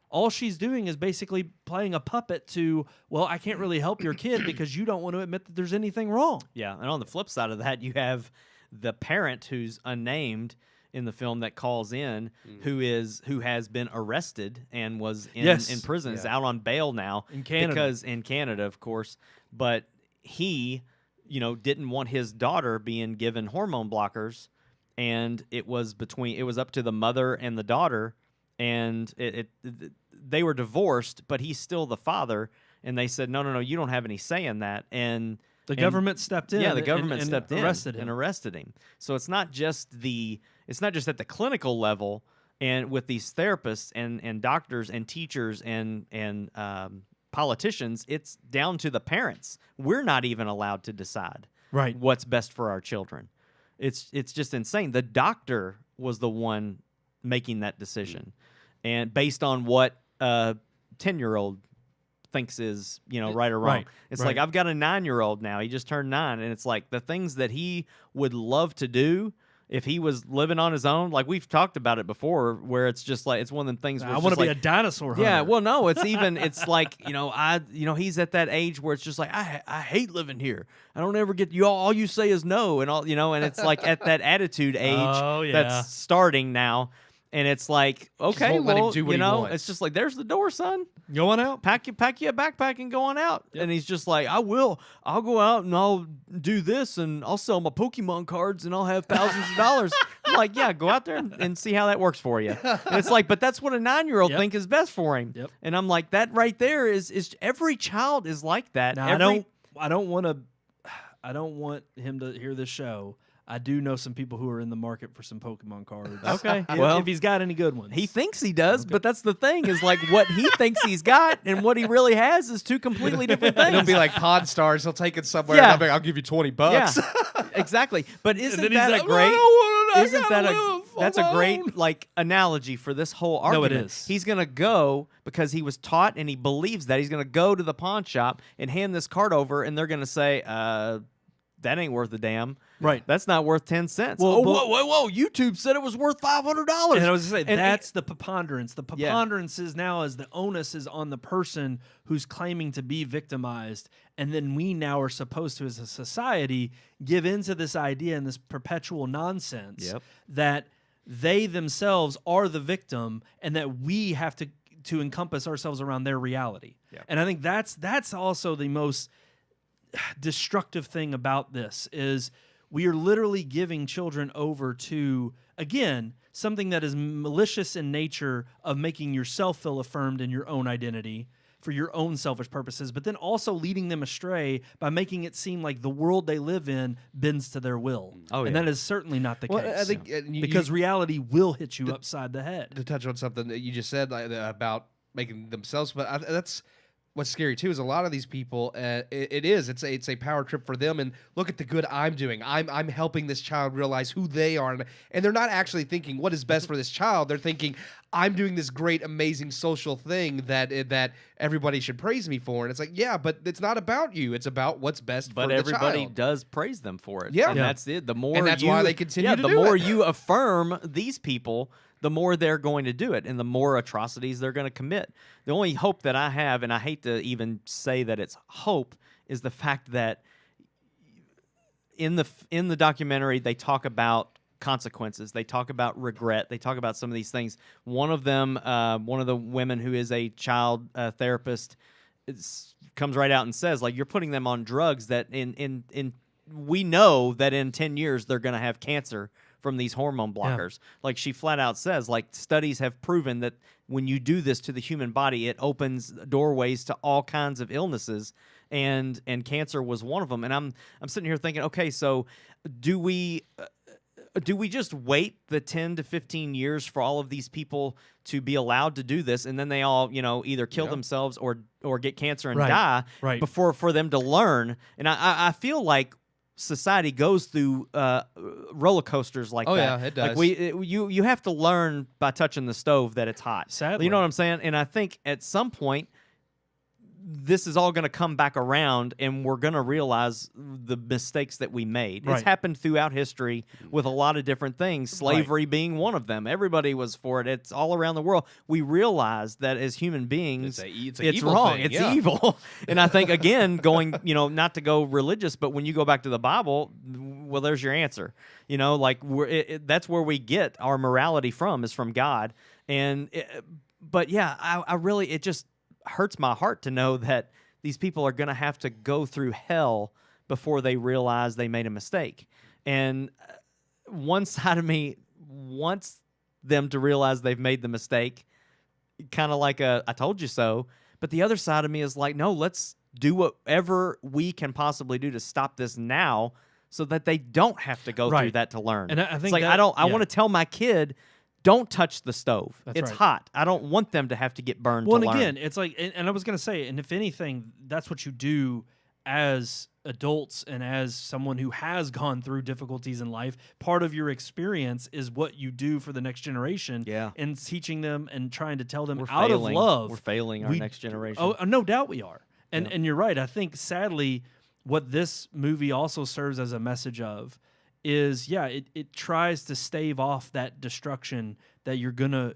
All she's doing is basically playing a puppet to, well, I can't really help your kid because you don't want to admit that there's anything wrong. Yeah, and on the flip side of that, you have the parent who's unnamed in the film that calls in, who has been arrested and was in prison, is out on bail now In Canada. because in Canada, of course, but he, didn't want his daughter being given hormone blockers, and it was up to the mother and the daughter, and they were divorced, but he's still the father, and they said, no, you don't have any say in that, and The government stepped in. yeah, the government and stepped in arrested him. and arrested him. So it's not just at the clinical level and with these therapists and doctors and teachers and politicians. It's down to the parents. We're not even allowed to decide Right. what's best for our children. It's just insane. The doctor was the one making that decision, and based on what a 10-year-old thinks is right or wrong. Right, It's right. like I've got a 9-year-old now. He just turned 9, and it's like the things that he would love to do if he was living on his own. Like we've talked about it before, where it's just like it's one of them things. Where I it's want to just be like, a dinosaur hunter. yeah. Well, no, it's like he's at that age where it's just like I hate living here. I don't ever get you. All you say is no, and and it's like at that attitude age Oh, yeah. that's starting now. And it's like, okay, won't let him well, do what he wants. it's just like, there's the door, son. Going out. Pack you a backpack and go on out. And he's just like, I will. I'll go out and I'll do this and I'll sell my Pokemon cards and I'll have thousands of dollars. I'm like, yeah, go out there and see how that works for you. And it's like, but that's what a 9-year-old Yep. think is best for him. Yep. And I'm like, that right there is every child is like that. Now, I don't want him to hear this show. I do know some people who are in the market for some Pokemon cards. Okay, If- well, if he's got any good ones. he thinks he does, but that's the thing is like what he thinks he's got and what he really has is two completely different things. It'll be like Pawn Stars. He'll take it somewhere. Yeah. And I'll give you $20. Yeah, exactly. But isn't then he's that like, great? I don't want isn't that that's a great like analogy for this whole No, argument. it is. He's gonna go because he was taught and he believes that he's gonna go to the pawn shop and hand this card over, and they're gonna say, that ain't worth a damn. Right. That's not worth 10 cents. Well, Whoa! YouTube said it was worth $500. And I was going to say, And- that's the preponderance. The preponderance is now is the onus is on the person who's claiming to be victimized. And then we now are supposed to, as a society, give into this idea and this perpetual nonsense that they themselves are the victim and that we have to encompass ourselves around their reality. Yep. And I think that's also the most destructive thing about this is we are literally giving children over to, again, something that is malicious in nature of making yourself feel affirmed in your own identity for your own selfish purposes, but then also leading them astray by making it seem like the world they live in bends to their will. Oh, and yeah. that is certainly not the case. I think because reality will hit you upside the head. to touch on something that you just said about making themselves, but that's what's scary too. Is a lot of these people, it's a power trip for them. And look at the good I'm doing. I'm helping this child realize who they are, and they're not actually thinking what is best for this child. They're thinking I'm doing this great, amazing social thing that everybody should praise me for. And it's like, yeah, but it's not about you. It's about what's best for the child. But everybody does praise them for it. Yeah. And Yeah. that's it. The more And that's why they continue to the do more it. you affirm these people, the more they're going to do it and the more atrocities they're going to commit. The only hope that I have, and I hate to even say that it's hope, is the fact that in the documentary they talk about consequences. They talk about regret. They talk about some of these things. One of them, one of the women who is a child therapist, comes right out and says, like, you're putting them on drugs that we know that in 10 years they're going to have cancer from these hormone blockers. Like, she flat out says, like, studies have proven that when you do this to the human body, it opens doorways to all kinds of illnesses, and cancer was one of them. And I'm sitting here thinking, okay, so do we just wait the 10 to 15 years for all of these people to be allowed to do this, and then they all, either kill themselves or get cancer and die before for them to learn? And I feel like society goes through roller coasters like that. Oh yeah, it does. Like you have to learn by touching the stove that it's hot. Sadly. You know what I'm saying? And I think at some point this is all going to come back around, and we're going to realize the mistakes that we made. Right. It's happened throughout history with a lot of different things, slavery being one of them. Everybody was for it. It's all around the world. We realize that as human beings, it's it's evil wrong. thing, It's yeah. evil. And I think, again, going, not to go religious, but when you go back to the Bible, well, there's your answer. Like that's where we get our morality from, is from God. But yeah, I really, it just hurts my heart to know that these people are going to have to go through hell before they realize they made a mistake. And one side of me wants them to realize they've made the mistake, kind of like I told you so. But the other side of me is like, no, let's do whatever we can possibly do to stop this now, so that they don't have to go through that to learn. And I think it's like, that- I want to tell my kid, don't touch the stove. That's it's right. hot. I don't want them to have to get burned Well, to and learn. again, it's like, and I was going to say, and if anything, that's what you do as adults and as someone who has gone through difficulties in life. Part of your experience is what you do for the next generation. Yeah. And teaching them and trying to tell them We're out failing. of love. We're failing our next generation. Oh, no doubt we are. And Yeah. and you're right. I think sadly, what this movie also serves as a message of is, it tries to stave off that destruction that you're gonna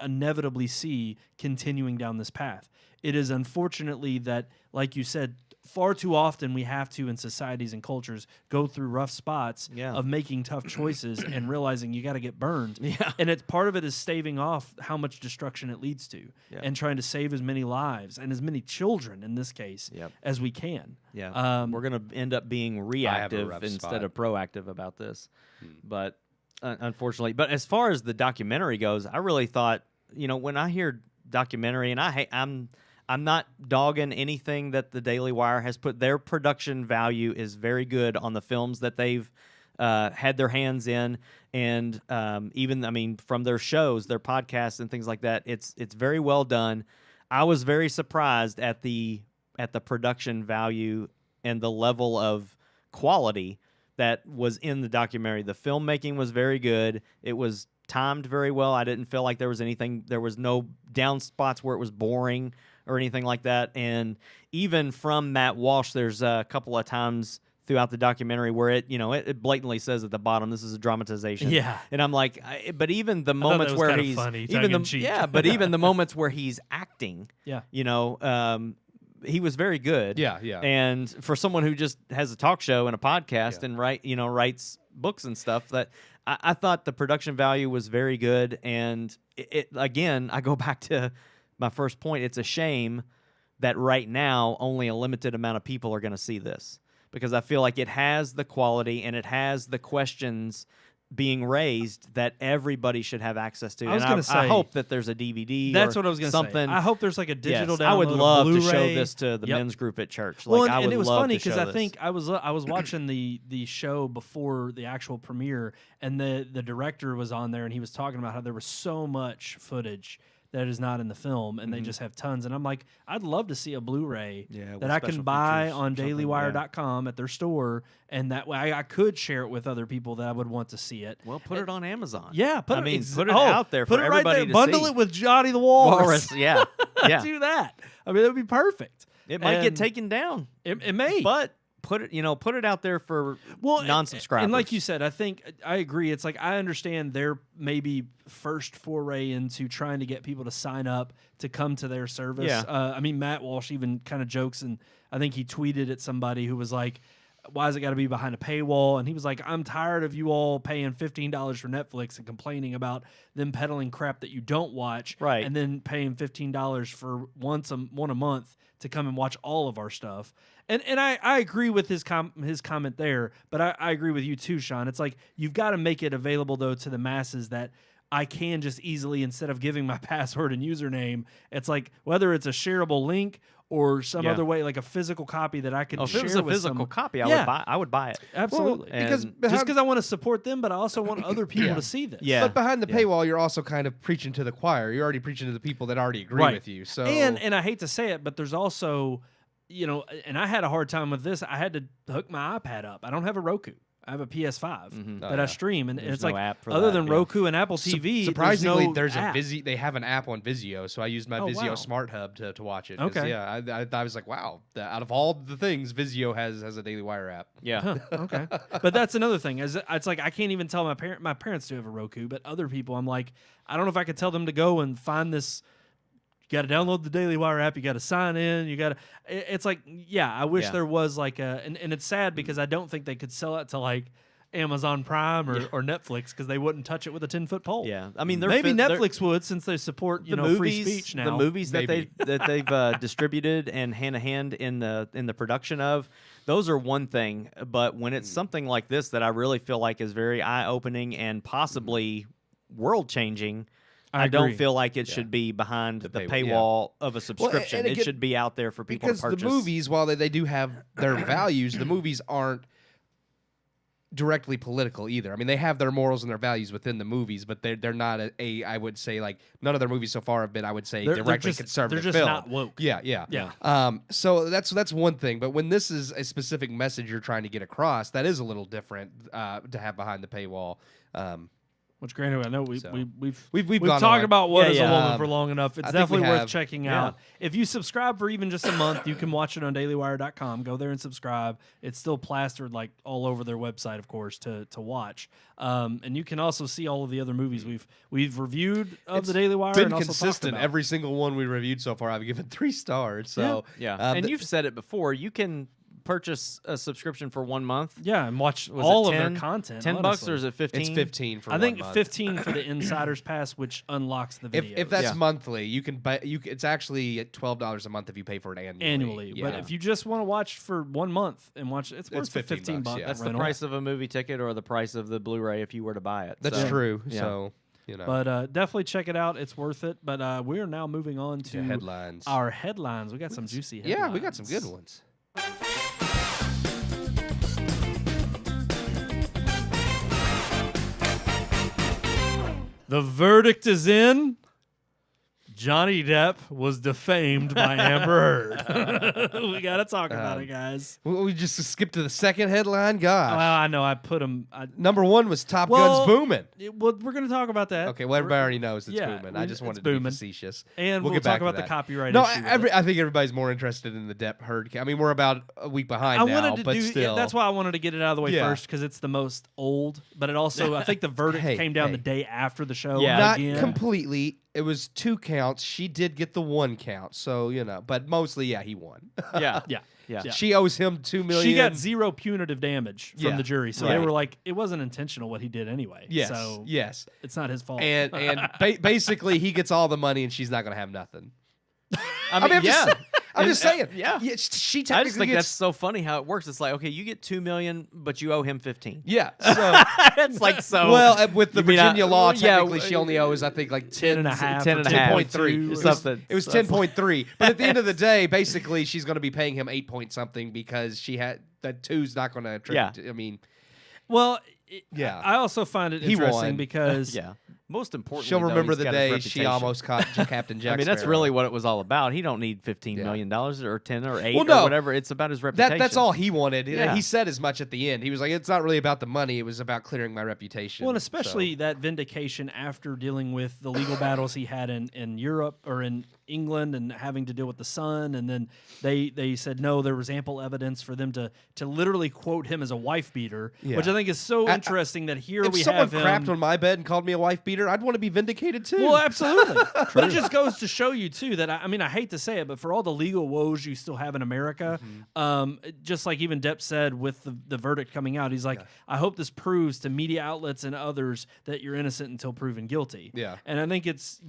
inevitably see continuing down this path. It is unfortunately that, like you said, far too often we have to, in societies and cultures, go through rough spots of making tough choices and realizing you got to get burned. Yeah. And part of it is staving off how much destruction it leads to, and trying to save as many lives and as many children in this case as we can. Yeah, we're going to end up being reactive rough instead spot. of proactive about this. But unfortunately, but as far as the documentary goes, I really thought, when I hear documentary, and I'm not dogging anything that the Daily Wire has put. Their production value is very good on the films that they've had their hands in, and even from their shows, their podcasts and things like that. It's very well done. I was very surprised at the production value and the level of quality that was in the documentary. The filmmaking was very good. It was timed very well. I didn't feel like there was no down spots where it was boring or anything like that. And even from Matt Walsh, there's a couple of times throughout the documentary where it blatantly says at the bottom, this is a dramatization. Yeah. And I'm like, but even the that moments was where kinda he's funny, even the tongue-in-cheek. but even the moments where he's acting, Yeah. he was very good. Yeah, yeah. And for someone who just has a talk show and a podcast and writes books and stuff, that I thought the production value was very good. And it again, I go back to my first point. It's a shame that right now only a limited amount of people are going to see this, because I feel like it has the quality and it has the questions being raised that everybody should have access to. I was And gonna say, I hope that there's a DVD. That's or what I was going to something. say. I hope there's like a digital Yes, download. I would love a to show Blu-ray. this to the Yep. men's group at church. Well, I would and it was love funny to because show I this. think I was watching the show before the actual premiere, and the director was on there, and he was talking about how there was so much footage that is not in the film, and they just have tons. And I'm like, I'd love to see a Blu-ray Yeah, with that I special can buy features or on something, dailywire.com at their store, and that way I could share it with other people that I would want to see it. Well, put it on Amazon. Yeah, put I it, mean, ex- put it oh, out there put for it right everybody there. to Bundle see. it with Johnny the Walrus. Walrus, yeah, yeah. Do that. I mean, that would be perfect. It might get And taken down, It may, but put it out there for non-subscribers. And like you said, I think I agree. It's like I understand their maybe first foray into trying to get people to sign up to come to their service. Yeah. I mean, Matt Walsh even kind of jokes, and I think he tweeted at somebody who was like, why has it got to be behind a paywall? And he was like, I'm tired of you all paying $15 for Netflix and complaining about them peddling crap that you don't watch, Right. and then paying $15 for one a month to come and watch all of our stuff. And I agree with his comment there, but I agree with you too, Sean. It's like you've got to make it available though to the masses that I can just easily, instead of giving my password and username, it's like whether it's a shareable link or some Yeah. other way, like a physical copy that I can if share it was a with physical some- copy, Yeah. I would buy it. Absolutely. And- because just Just because I want to support them, but I also want other people to see this. Yeah. But behind the Yeah. paywall, you're also kind of preaching to the choir. You're already preaching to the people that already agree Right. with you. So And I hate to say it, but there's also, and I had a hard time with this. I had to hook my iPad up. I don't have a Roku. I have a PS5 Mhm. Oh, that yeah. I stream, and There's it's no like app for other that, than yeah. Roku and Apple TV. surprisingly, there's, no there's app. a Vizio. They have an app on Vizio, so I used my Oh, Vizio wow. Smart Hub to watch it. 'Cause, Okay. Yeah, I was like, wow. Out of all the things, Vizio has a Daily Wire app. Yeah. Huh, okay, but that's another thing. It's like I can't even tell my parents do have a Roku, but other people, I'm like, I don't know if I could tell them to go and find this. You got to download the Daily Wire app. You got to sign in. You got to. It's like, yeah, I wish Yeah. there was like and it's sad because I don't think they could sell it to like Amazon Prime or Netflix because they wouldn't touch it with a 10-foot pole. Yeah. I mean, Maybe Netflix would, since they support the free movies, speech now. the movies that Maybe. they've distributed and hand to hand in the production of, those are one thing. But when it's something like this that I really feel like is very eye opening and possibly world changing, I don't agree. feel like it should be behind the paywall, paywall of a subscription. and it again, should be out there for people Because to purchase. the movies, while they do have their values, the movies aren't directly political either. I mean, they have their morals and their values within the movies, but they're not I would say, like, none of their movies so far have been, I would say, They're directly just- conservative they're just film. not woke. Yeah. Yeah. So that's one thing. But when this is a specific message you're trying to get across, that is a little different to have behind the paywall. Which, granted, I know we've We've gone talked on. about what Yeah, is yeah. a woman for long enough. It's I think we definitely worth have. checking Yeah. out. If you subscribe for even just a month, you can watch it on dailywire.com. Go there and subscribe. It's still plastered like all over their website, of course, to watch. And you can also see all of the other movies we've reviewed of the Daily Wire. Been and also talked consistent. about. Every single one we reviewed so far, I've given 3 stars. So Yeah. um, And you've said it before. You can purchase a subscription for 1 month. Yeah, and watch Was all it of 10? their content. $10 honestly. or is it 15? it's 15 for I think 1 month. 15 for the Insider's Pass, which unlocks the video. If that's Yeah. monthly, you can buy. It's actually at $12 a month if you pay for it annually. But if you just want to watch for 1 month and watch, it's worth the 15 bucks, bucks. yeah. That's the rental. price of a movie ticket or the price of the Blu-ray if you were to buy it. that's So, true. yeah. So know, But definitely check it out. It's worth it. But we are now moving on to headlines. our headlines. We got some juicy headlines. Yeah, we got some good ones. The verdict is in. Johnny Depp was defamed by Amber Heard. We got to talk about it, guys. We just skipped to the second headline. Gosh. Well, I know I put them. Number one was Top Gun's booming. Well, we're going to talk about that. Okay, well, everybody already knows it's Yeah, booming. I just wanted to booming. be facetious. And we'll get talk back to about the that. copyright No, issue. with it. I think everybody's more interested in the Depp Heard. I mean, we're about a week behind I now, wanted to but do. still. That's why I wanted to get it out of the way Yeah. first, because it's the most old. But it also, I think the verdict came down the day after the show. Yeah. Not again. completely. It was 2 counts. She did get the 1 count, so but mostly, yeah, he won. Yeah. Yeah. Yeah. She owes him $2 million. She got 0 punitive damage from Yeah. the jury, so they Right. were like, it wasn't intentional what he did anyway. Yes, So yes, it's not his fault. and basically he gets all the money and she's not gonna have nothing. I mean, I'm just saying. yeah. She I technically just think gets. that's so funny how it works. It's like, okay, you get $2 million, but you owe him 15. Yeah. So It's like so. well, with the You mean, Virginia law, yeah, technically she only owes I think like 10 and a half. 10 or and a half. 10.3 2 or something. It was 10.3. But at the end of the day, basically she's going to be paying him 8 point something because she had that 2's not going to attribute. Yeah. I mean, Well, Yeah. I also find it He interesting won. because yeah. Most importantly, she'll though, remember he's the got his day she reputation. almost caught Captain Jack I mean, that's Sparrow. really what it was all about. He don't need $15 Yeah. million or 10 or 8 Well, no. or whatever. It's about his reputation. That's all he wanted. Yeah. He said as much at the end. He was like, "It's not really about the money. It was about clearing my reputation." well, and especially that vindication after dealing with the legal battles he had in Europe or in England and having to deal with the son, and then they said no, there was ample evidence for them to literally quote him as a wife beater, Yeah. which I think is so interesting that here if we someone have him. crapped on my bed and called me a wife beater, I'd want to be vindicated too. Well, absolutely. But it just goes to show you, too, that, I mean, I hate to say it, but for all the legal woes you still have in America, just like even Depp said with the verdict coming out, he's like, I hope this proves to media outlets and others that you're innocent until proven guilty. Yeah. And I think it's,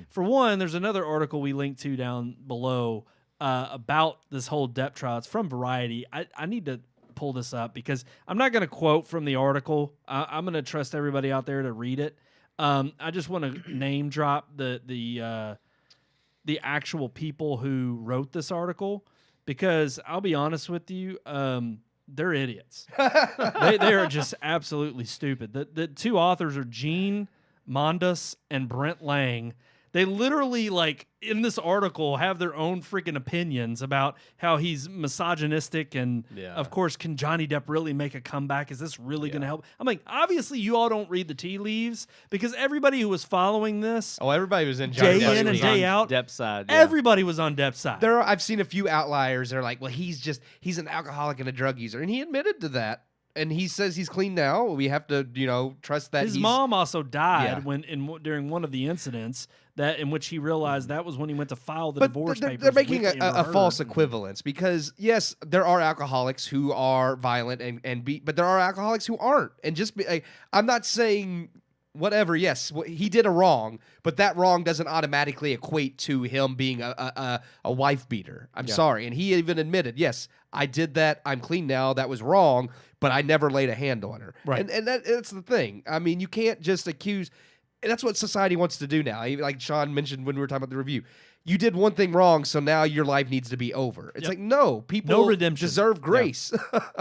for one, there's another article we linked to down below about this whole Depp trial. It's from Variety. I need to pull this up because I'm not going to quote from the article. I'm going to trust everybody out there to read it. I just want to name drop the actual people who wrote this article because I'll be honest with you, they're idiots. they are just absolutely stupid. The 2 authors are Gene Mondas and Brent Lang. They literally, like, in this article, have their own freaking opinions about how he's misogynistic and, of course, can Johnny Depp really make a comeback? Is this really going to help? I'm like, obviously, you all don't read the tea leaves because everybody who was following this, everybody was in day Johnny in and Depp's day camp. out, Depp's side. Yeah. everybody was on Depp's side. I've seen a few outliers. They're like, well, he's an alcoholic and a drug user, and he admitted to that. And he says he's clean now. We have to, trust that. His mom also died Yeah. during one of the incidents in which he realized that was when he went to file the But divorce papers. they're making with Amber a Heard. false equivalence because yes, there are alcoholics who are violent but there are alcoholics who aren't. And I'm not saying whatever. Yes, he did a wrong, but that wrong doesn't automatically equate to him being a wife beater. I'm sorry, and he even admitted, yes, I did that. I'm clean now. That was wrong, but I never laid a hand on her. Right. And that's the thing. I mean, you can't just accuse. And that's what society wants to do now. Like Sean mentioned when we were talking about the review. You did one thing wrong, so now your life needs to be over. It's like, no, people No redemption. deserve grace.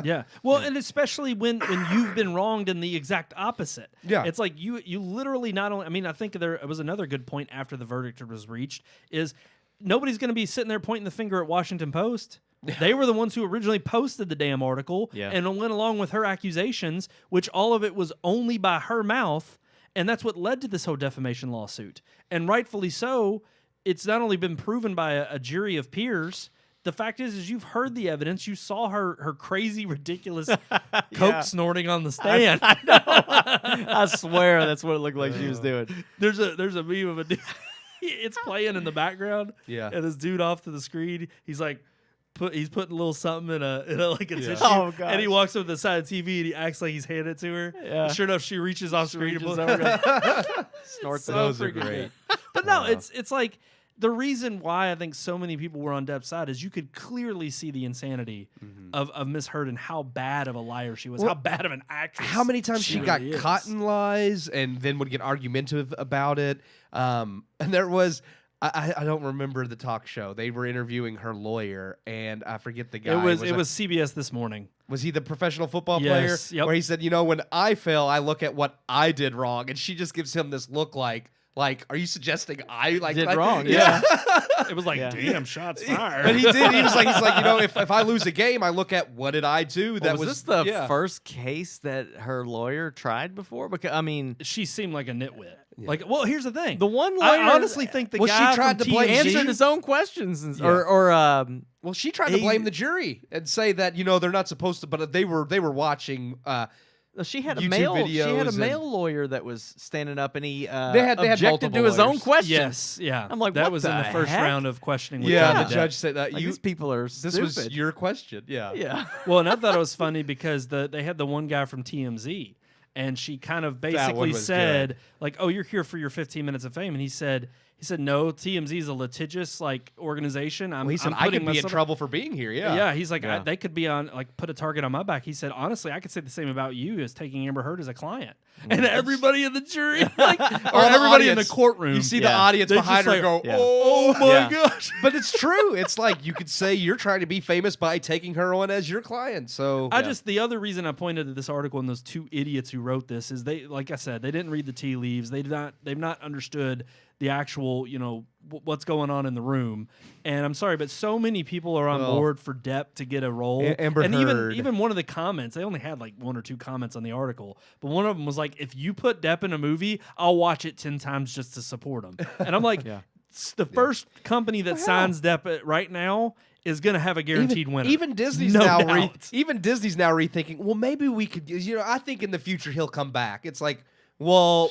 Yeah. Well, and especially when you've been wronged in the exact opposite. Yeah. It's like you literally not only, I mean, I think there was another good point after the verdict was reached is nobody's going to be sitting there pointing the finger at Washington Post. They were the ones who originally posted the damn article and went along with her accusations, which all of it was only by her mouth. And that's what led to this whole defamation lawsuit. And rightfully so, it's not only been proven by a jury of peers. The fact is you've heard the evidence. You saw her crazy, ridiculous coke snorting on the stand. I know. I swear that's what it looked like she was doing. There's a meme of a dude. It's playing in the background. Yeah. And this dude off to the screen, he's like, he's putting a little something in a tissue. Oh, gosh. And he walks up to the side of the TV and he acts like he's handing it to her. Yeah. Sure enough, she reaches off screen reaches and over. Snorts so Those are freaking great. good. But no, it's like the reason why I think so many people were on Depp's side is you could clearly see the insanity of Miss Heard and how bad of a liar she was, how bad of an actress. How many times she got really is. caught in lies and then would get argumentative about it. And there was, I don't remember the talk show. They were interviewing her lawyer, and I forget the guy. It was CBS This Morning. Was he the professional football Yes, player? yep. Where he said, when I fail, I look at what I did wrong. And she just gives him this look like, Like, are you suggesting I like Did like, wrong? Yeah. It was like, Yeah. damn, shots fired. But he did. He's like, if I lose a game, I look at what did I do? That was this the yeah. first case that her lawyer tried before? Because I mean, She seemed like a nitwit. Like, well, here's the thing. the one lawyer I honestly think the Well, she guy tried from to blame TMZ answered his own questions, and, Yeah. or Well, she tried to blame the jury and say that they're not supposed to, but they were watching. she had a YouTube male. She had videos a and- male lawyer that was standing up, and he They had objected multiple to his own lawyers. questions. Yes, yeah. I'm like, that what was in the the first heck? round of questioning. With Yeah, Johnny the Depp. judge said that Like, these people are stupid. this was your question. Yeah, yeah. Well, and I thought it was funny because they had the one guy from TMZ, and she kind of one basically was said, like, "Oh, you're here for your 15 minutes of fame," and he said, "No, TMZ is a litigious organization. Well, he said I'm I putting could be in myself-" trouble for being here. Yeah, Yeah, he's like, Yeah. they could be on, like, put a target on my back. He said, honestly, I could say the same about you as taking Amber Heard as a client. And everybody in the jury, like, or Or the everybody in the audience. courtroom. You see the Yeah. audience They behind just her go, like- Yeah. "Oh my Yeah. gosh!" But it's true. It's like you could say you're trying to be famous by taking her on as your client. So The other reason I pointed to this article and those two idiots who wrote this is they, like I said, they didn't read the tea leaves. They've not understood the actual, what's going on in the room. And I'm sorry, but so many people are on Well, board for Depp to get a role. Amber and Heard. even one of the comments, they only had like one or two comments on the article, but one of them was like, if you put Depp in a movie, I'll watch it 10 times just to support him. And I'm like, Yeah. the first company that signs Depp right now is going to have a guaranteed winner. Even Disney's No now doubt. even Disney's now rethinking. Well, maybe we could. I think in the future he'll come back. It's like, well,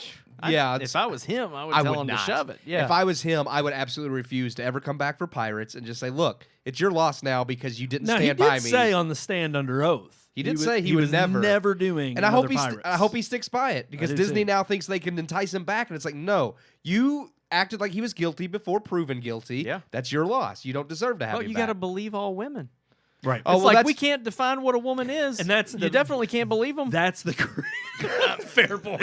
yeah. If I was him, I would I tell would him not. to shove it. Yeah. If I was him, I would absolutely refuse to ever come back for Pirates and just say, "Look, it's your loss now because you didn't Now, stand he by did me." say on the stand under oath. He did say he would was never. doing. And I hope another I hope he sticks by it because do Disney too. now thinks they can entice him back, and it's like, no, you acted like he was guilty before proven guilty. Yeah. That's your loss. You don't deserve to have well, him you back. got to believe all women. Right. Oh, It's well, like we that's- can't define what a woman is, And that's you the- definitely can't believe them. That's the fair point.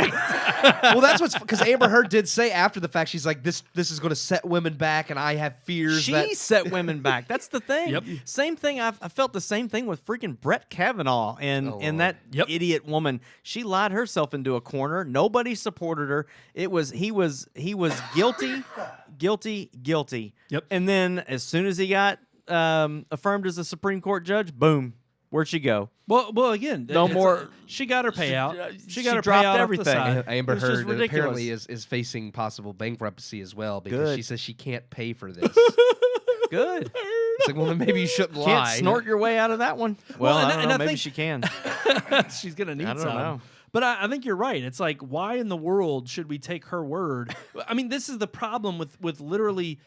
Well, that's what's because Amber Heard did say after the fact, she's like, this is going to set women back, and I have fears She that. set women back. That's the thing. Yep. Same thing. I felt the same thing with freaking Brett Kavanaugh and Lord. that Yep. idiot woman. She lied herself into a corner. Nobody supported her. He was guilty, guilty. Yep. And then as soon as he got affirmed as a Supreme Court judge, boom, where'd she go? Well, again, No it's- more- She got her payout. She she got her dropped payout off the everything. side. Amber It was just Heard ridiculous. apparently is facing possible bankruptcy as well because Good. she says she can't pay for this. Good. It's like, well, then maybe you shouldn't Can't lie. snort your way out of that one. Well, and I I- don't and know. I Maybe think- she can. She's gonna need I don't some. know. But I think you're right. It's like, why in the world should we take her word? I mean, this is the problem with literally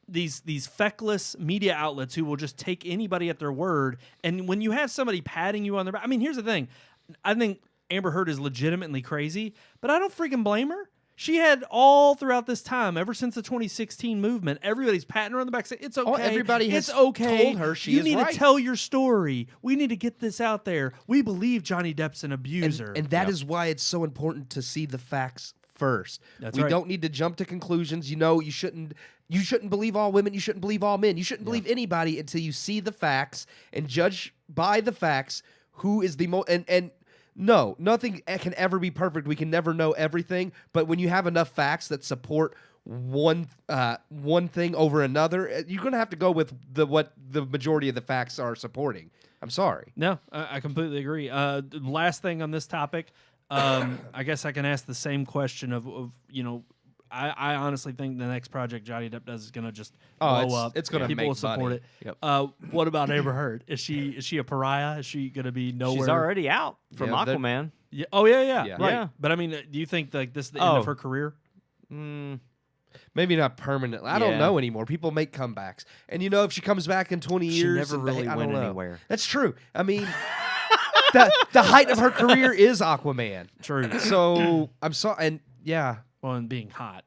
these feckless media outlets who will just take anybody at their word. And when you have somebody patting you on their back, I mean, here's the thing. I think Amber Heard is legitimately crazy, but I don't freaking blame her. She had all throughout this time, ever since the 2016 movement, everybody's patting her on the back saying, it's okay. everybody has it's okay. told her she you is need right." to tell your story. We need to get this out there. We believe Johnny Depp's an abuser. And that is why it's so important to see the facts first. That's we right. don't need to jump to conclusions. You shouldn't believe all women. You shouldn't believe all men. You shouldn't believe anybody until you see the facts and judge by the facts who is the most. And no, nothing can ever be perfect. We can never know everything. But when you have enough facts that support one thing over another, you're going to have to go with what the majority of the facts are supporting. I'm sorry. No, I completely agree. Last thing on this topic, I guess I can ask the same question of I honestly think the next project Johnny Depp does is going to just blow up. it's gonna People make will support money. it. What about Amber Heard? Is she a pariah? Is she going to be nowhere? She's already out from Yeah, they're- Aquaman. Yeah. Oh yeah, Yeah. right. Yeah. But I mean, do you think like this is the end of Oh. her career? Maybe not permanently. I don't Yeah. know anymore. People make comebacks, and if she comes back in 20 She years, never and really I went don't know. anywhere. That's true. I mean, the height of her career is Aquaman. True. So I'm sorry, and yeah, Well, and being hot.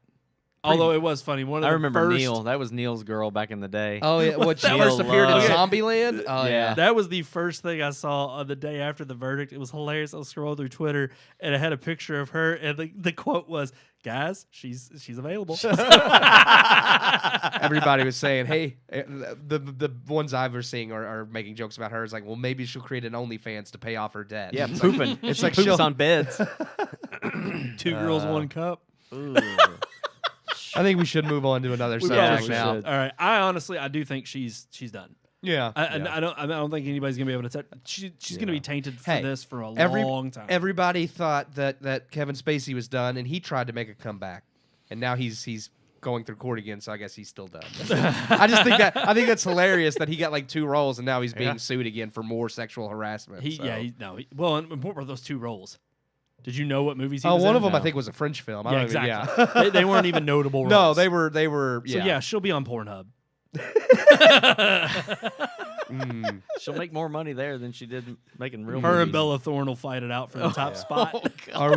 Although it was funny. One of I the remember first, Neil. That was Neil's girl back in the day. oh yeah, what she That first was appeared in love. Zombieland. Oh yeah. That was the first thing I saw on the day after the verdict. It was hilarious. I was scrolling through Twitter and it had a picture of her, and the quote was, "Guys, she's available." Everybody was saying, "Hey," the ones I was seeing are making jokes about her. It's like, well, maybe she'll create an OnlyFans to pay off her debt. Yeah, It's pooping. It's like Poops she'll- on beds. 2 girls, 1 cup. I think we should move on to another We subject probably now. should. All right. I do think she's done. Yeah. I don't think anybody's gonna be able to touch. She's gonna be tainted for Hey, this for a long time. Everybody thought that Kevin Spacey was done, and he tried to make a comeback, and now he's going through court again. So I guess he's still done. I think that's hilarious that he got like 2 roles, and now he's being sued again for more sexual harassment. Well, and what were those 2 roles? Did you know what movies he Oh, was one in? of them I No. think was a French film. I Yeah, don't exactly. Even, they weren't even notable roles. No, they were. So yeah, she'll be on Pornhub. Mm. She'll make more money there than she did making real Her and movies. Bella Thorne will fight it out for the top spot. Are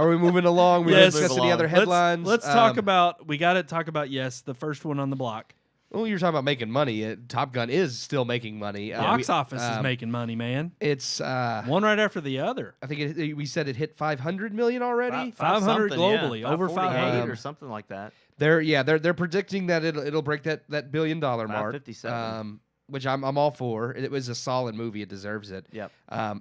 we moving along? We Yes. discuss Move any along. other headlines? Let's talk about. We got to talk about the first one on the block. Well, you're talking about making money. Top Gun is still making money. Box office is making money, man. It's One right after the other. I think we said it hit 500 million already. 500 something, globally, yeah. over 548 or 500. something like that. They're predicting that it'll break that $1 billion mark. 557. Which I'm all for. It was a solid movie. It deserves it. Yep.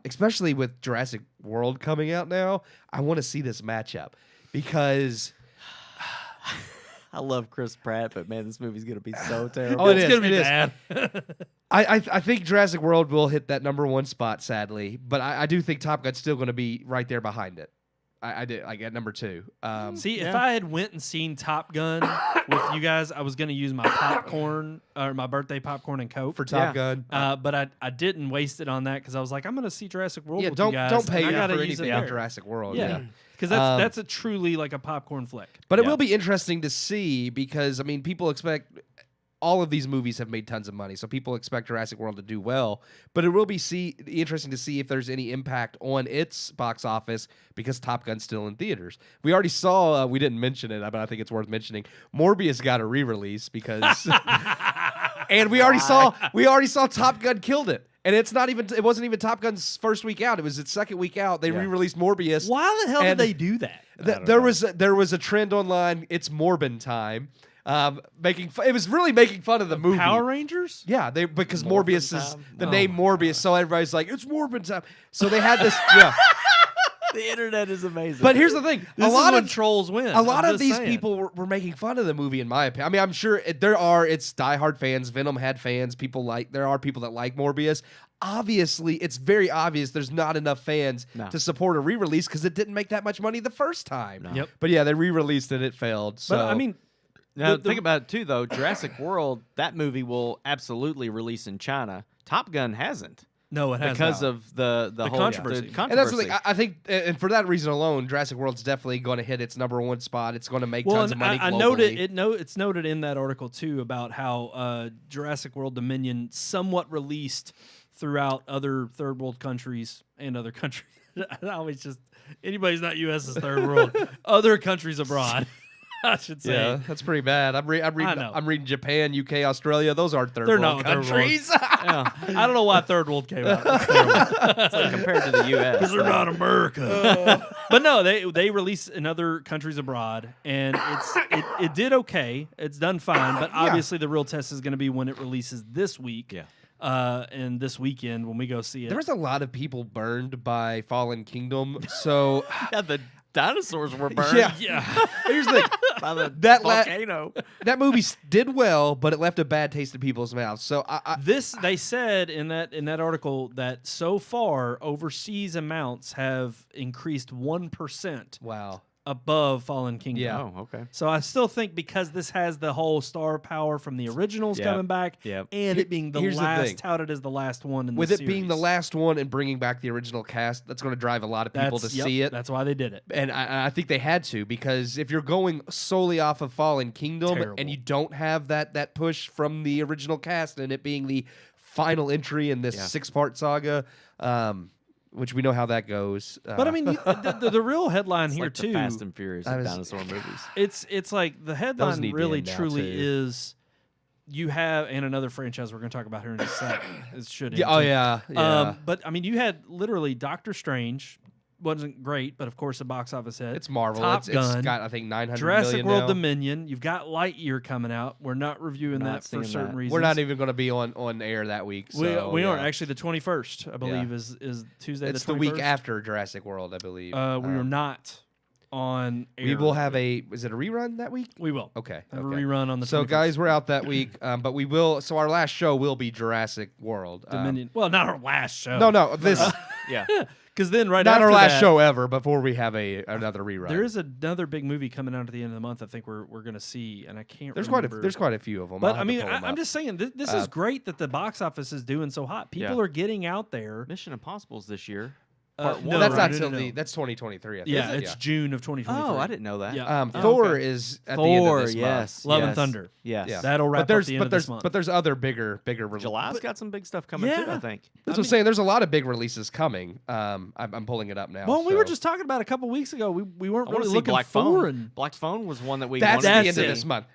Especially with Jurassic World coming out now, I want to see this matchup because I love Chris Pratt, but man, this movie's gonna be so terrible. Oh, it It's is, gonna be it is. bad. I think Jurassic World will hit that #1 spot, sadly, but I do think Top Gun's still going to be right there behind it. I did like at number 2. See, if Yeah. I had went and seen Top Gun with you guys, I was going to use my popcorn or my birthday popcorn and Coke. for Top Yeah. Gun. But I didn't waste it on that because I was like, I'm going to see Jurassic World Yeah, with don't you guys. don't pay and I for gotta use anything it on there. Jurassic World. Yeah, Yeah. because that's a truly like a popcorn flick. But it Yeah. will be interesting to see because I mean people expect all of these movies have made tons of money, so people expect Jurassic World to do well. But it will be interesting to see if there's any impact on its box office because Top Gun's still in theaters. We already saw. We didn't mention it, but I think it's worth mentioning. Morbius got a re-release because, and we already saw Top Gun killed it. And it wasn't even Top Gun's first week out. It was its second week out. They re-released Morbius. Why the hell And did they do that? There was a trend online. It's Morbin time. It was really making fun of the movie. Power Rangers? Yeah, because Morbin Morbius is time? the Oh name my Morbius, so everybody's like, it's Morbin time. So they had this. Yeah, The internet is amazing. but here's the thing: This a lot is when of trolls win. a lot I'm of just these saying. people were making fun of the movie. In my opinion, I mean, I'm sure it's diehard fans. Venom had fans. There are people that like Morbius. Obviously, it's very obvious there's not enough fans No. to support a re-release because it didn't make that much money the first time. Yep. But yeah, they re-released it. It failed. So But I mean, now, the- think about it too, though. Jurassic World, that movie will absolutely release in China. Top Gun hasn't no, it has because not. of the whole controversy. the and that's the controversy. thing. I think, and for that reason alone, Jurassic World's definitely going to hit its #1 spot. It's going to make tons of and money I globally. noted it's noted in that article too about how Jurassic World Dominion somewhat released throughout other third world countries and other countries. I always just anybody's not U.S. is third world. Other countries abroad, I should say. Yeah, that's pretty bad. I'm know. reading Japan, UK, Australia. Those aren't third They're world not third world. countries. Yeah. I don't know why third world came out. It's terrible. It's like compared to the U.S. Because they're not America. But no, they release in other countries abroad, and it did okay. It's done fine, but obviously the real test is going to be when it releases this week. Yeah. And this weekend when we go see it. There was a lot of people burned by Fallen Kingdom. So Yeah, the dinosaurs were burned yeah, here's the thing. by the That volcano. That movie did well, but it left a bad taste in people's mouths. So They said in that article that so far overseas amounts have increased 1% wow. above Fallen Kingdom. Yeah. Oh, okay. So I still think because this has the whole star power from the originals Yep. coming back, Yep. and it being the Here's the thing. last, touted as the last one in With the it being the series. last one and bringing back the original cast, that's going to drive a lot of people to see it. That's why they did it. And I think they had to, because if you're going solely off of Fallen Kingdom Terrible. and you don't have that push from the original cast and it being the final entry in this 6-part saga, which we know how that goes. But I mean, the real headline It's here like too. the Fast and Furious I of was- dinosaur movies. It's like the headline need to really end now, truly too. is. You have and another franchise we're going to talk about here in just a second. It should. yeah, end, oh too. yeah. But I mean, you had literally Doctor Strange wasn't great, but of course the box office hit. It's Marvel. Top It's Gun, got I think 900 Jurassic million World now. Dominion. You've got Lightyear coming out. We're not reviewing Not that for seeing certain that. reasons. We're not even going to be on air that week. So, we yeah. aren't actually the 21st. I believe is Tuesday. It's the the 21st. week after Jurassic World, I believe. We are not. on air. We will that have week. is it a rerun that week? We will. Okay. Have okay. a rerun on the So 21st. guys, we're out that week, but we will. So our last show will be Jurassic World. Dominion. Well, not our last show. No, this Yeah. Because then right not after our last that, show ever before we have another rerun. there is another big movie coming out at the end of the month. I think we're going to see, and I can't. there's remember. quite a few of them. But I mean, I'm just saying this is great that the box office is doing so hot. People Yeah. are getting out there. Mission Impossible's this year. No, well, that's not no, till no. that's 2023. I think. Yeah, it's June of 2023. Oh, I didn't know that. Yeah. Thor is at the end of Thor, this yes. Love yes. and Thunder. Yes. Yeah. That'll wrap But there's up the end of this month. but there's other bigger releases. July's got some big stuff coming too, Yeah. I think. That's what I'm saying. There's a lot of big releases coming. I'm pulling it up now. Well, we were so. just talking about a couple weeks ago. We weren't I want really to see looking Black forward. Phone. Black Phone was one that we That's wanted the to end of see. this month.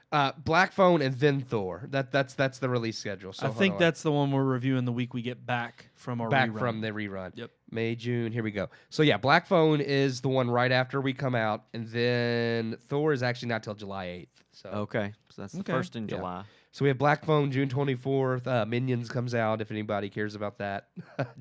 Black Phone and then Thor. That's the release schedule. So I hold think on. that's the one we're reviewing the week we get back from our back rerun. from the rerun. Yep. May, June. Here we go. So yeah, Black Phone is the one right after we come out, and then Thor is actually not till July 8th. So Okay. So that's the Okay. first in Yeah. July. so we have Black Phone June 24th. Minions comes out if anybody cares about that.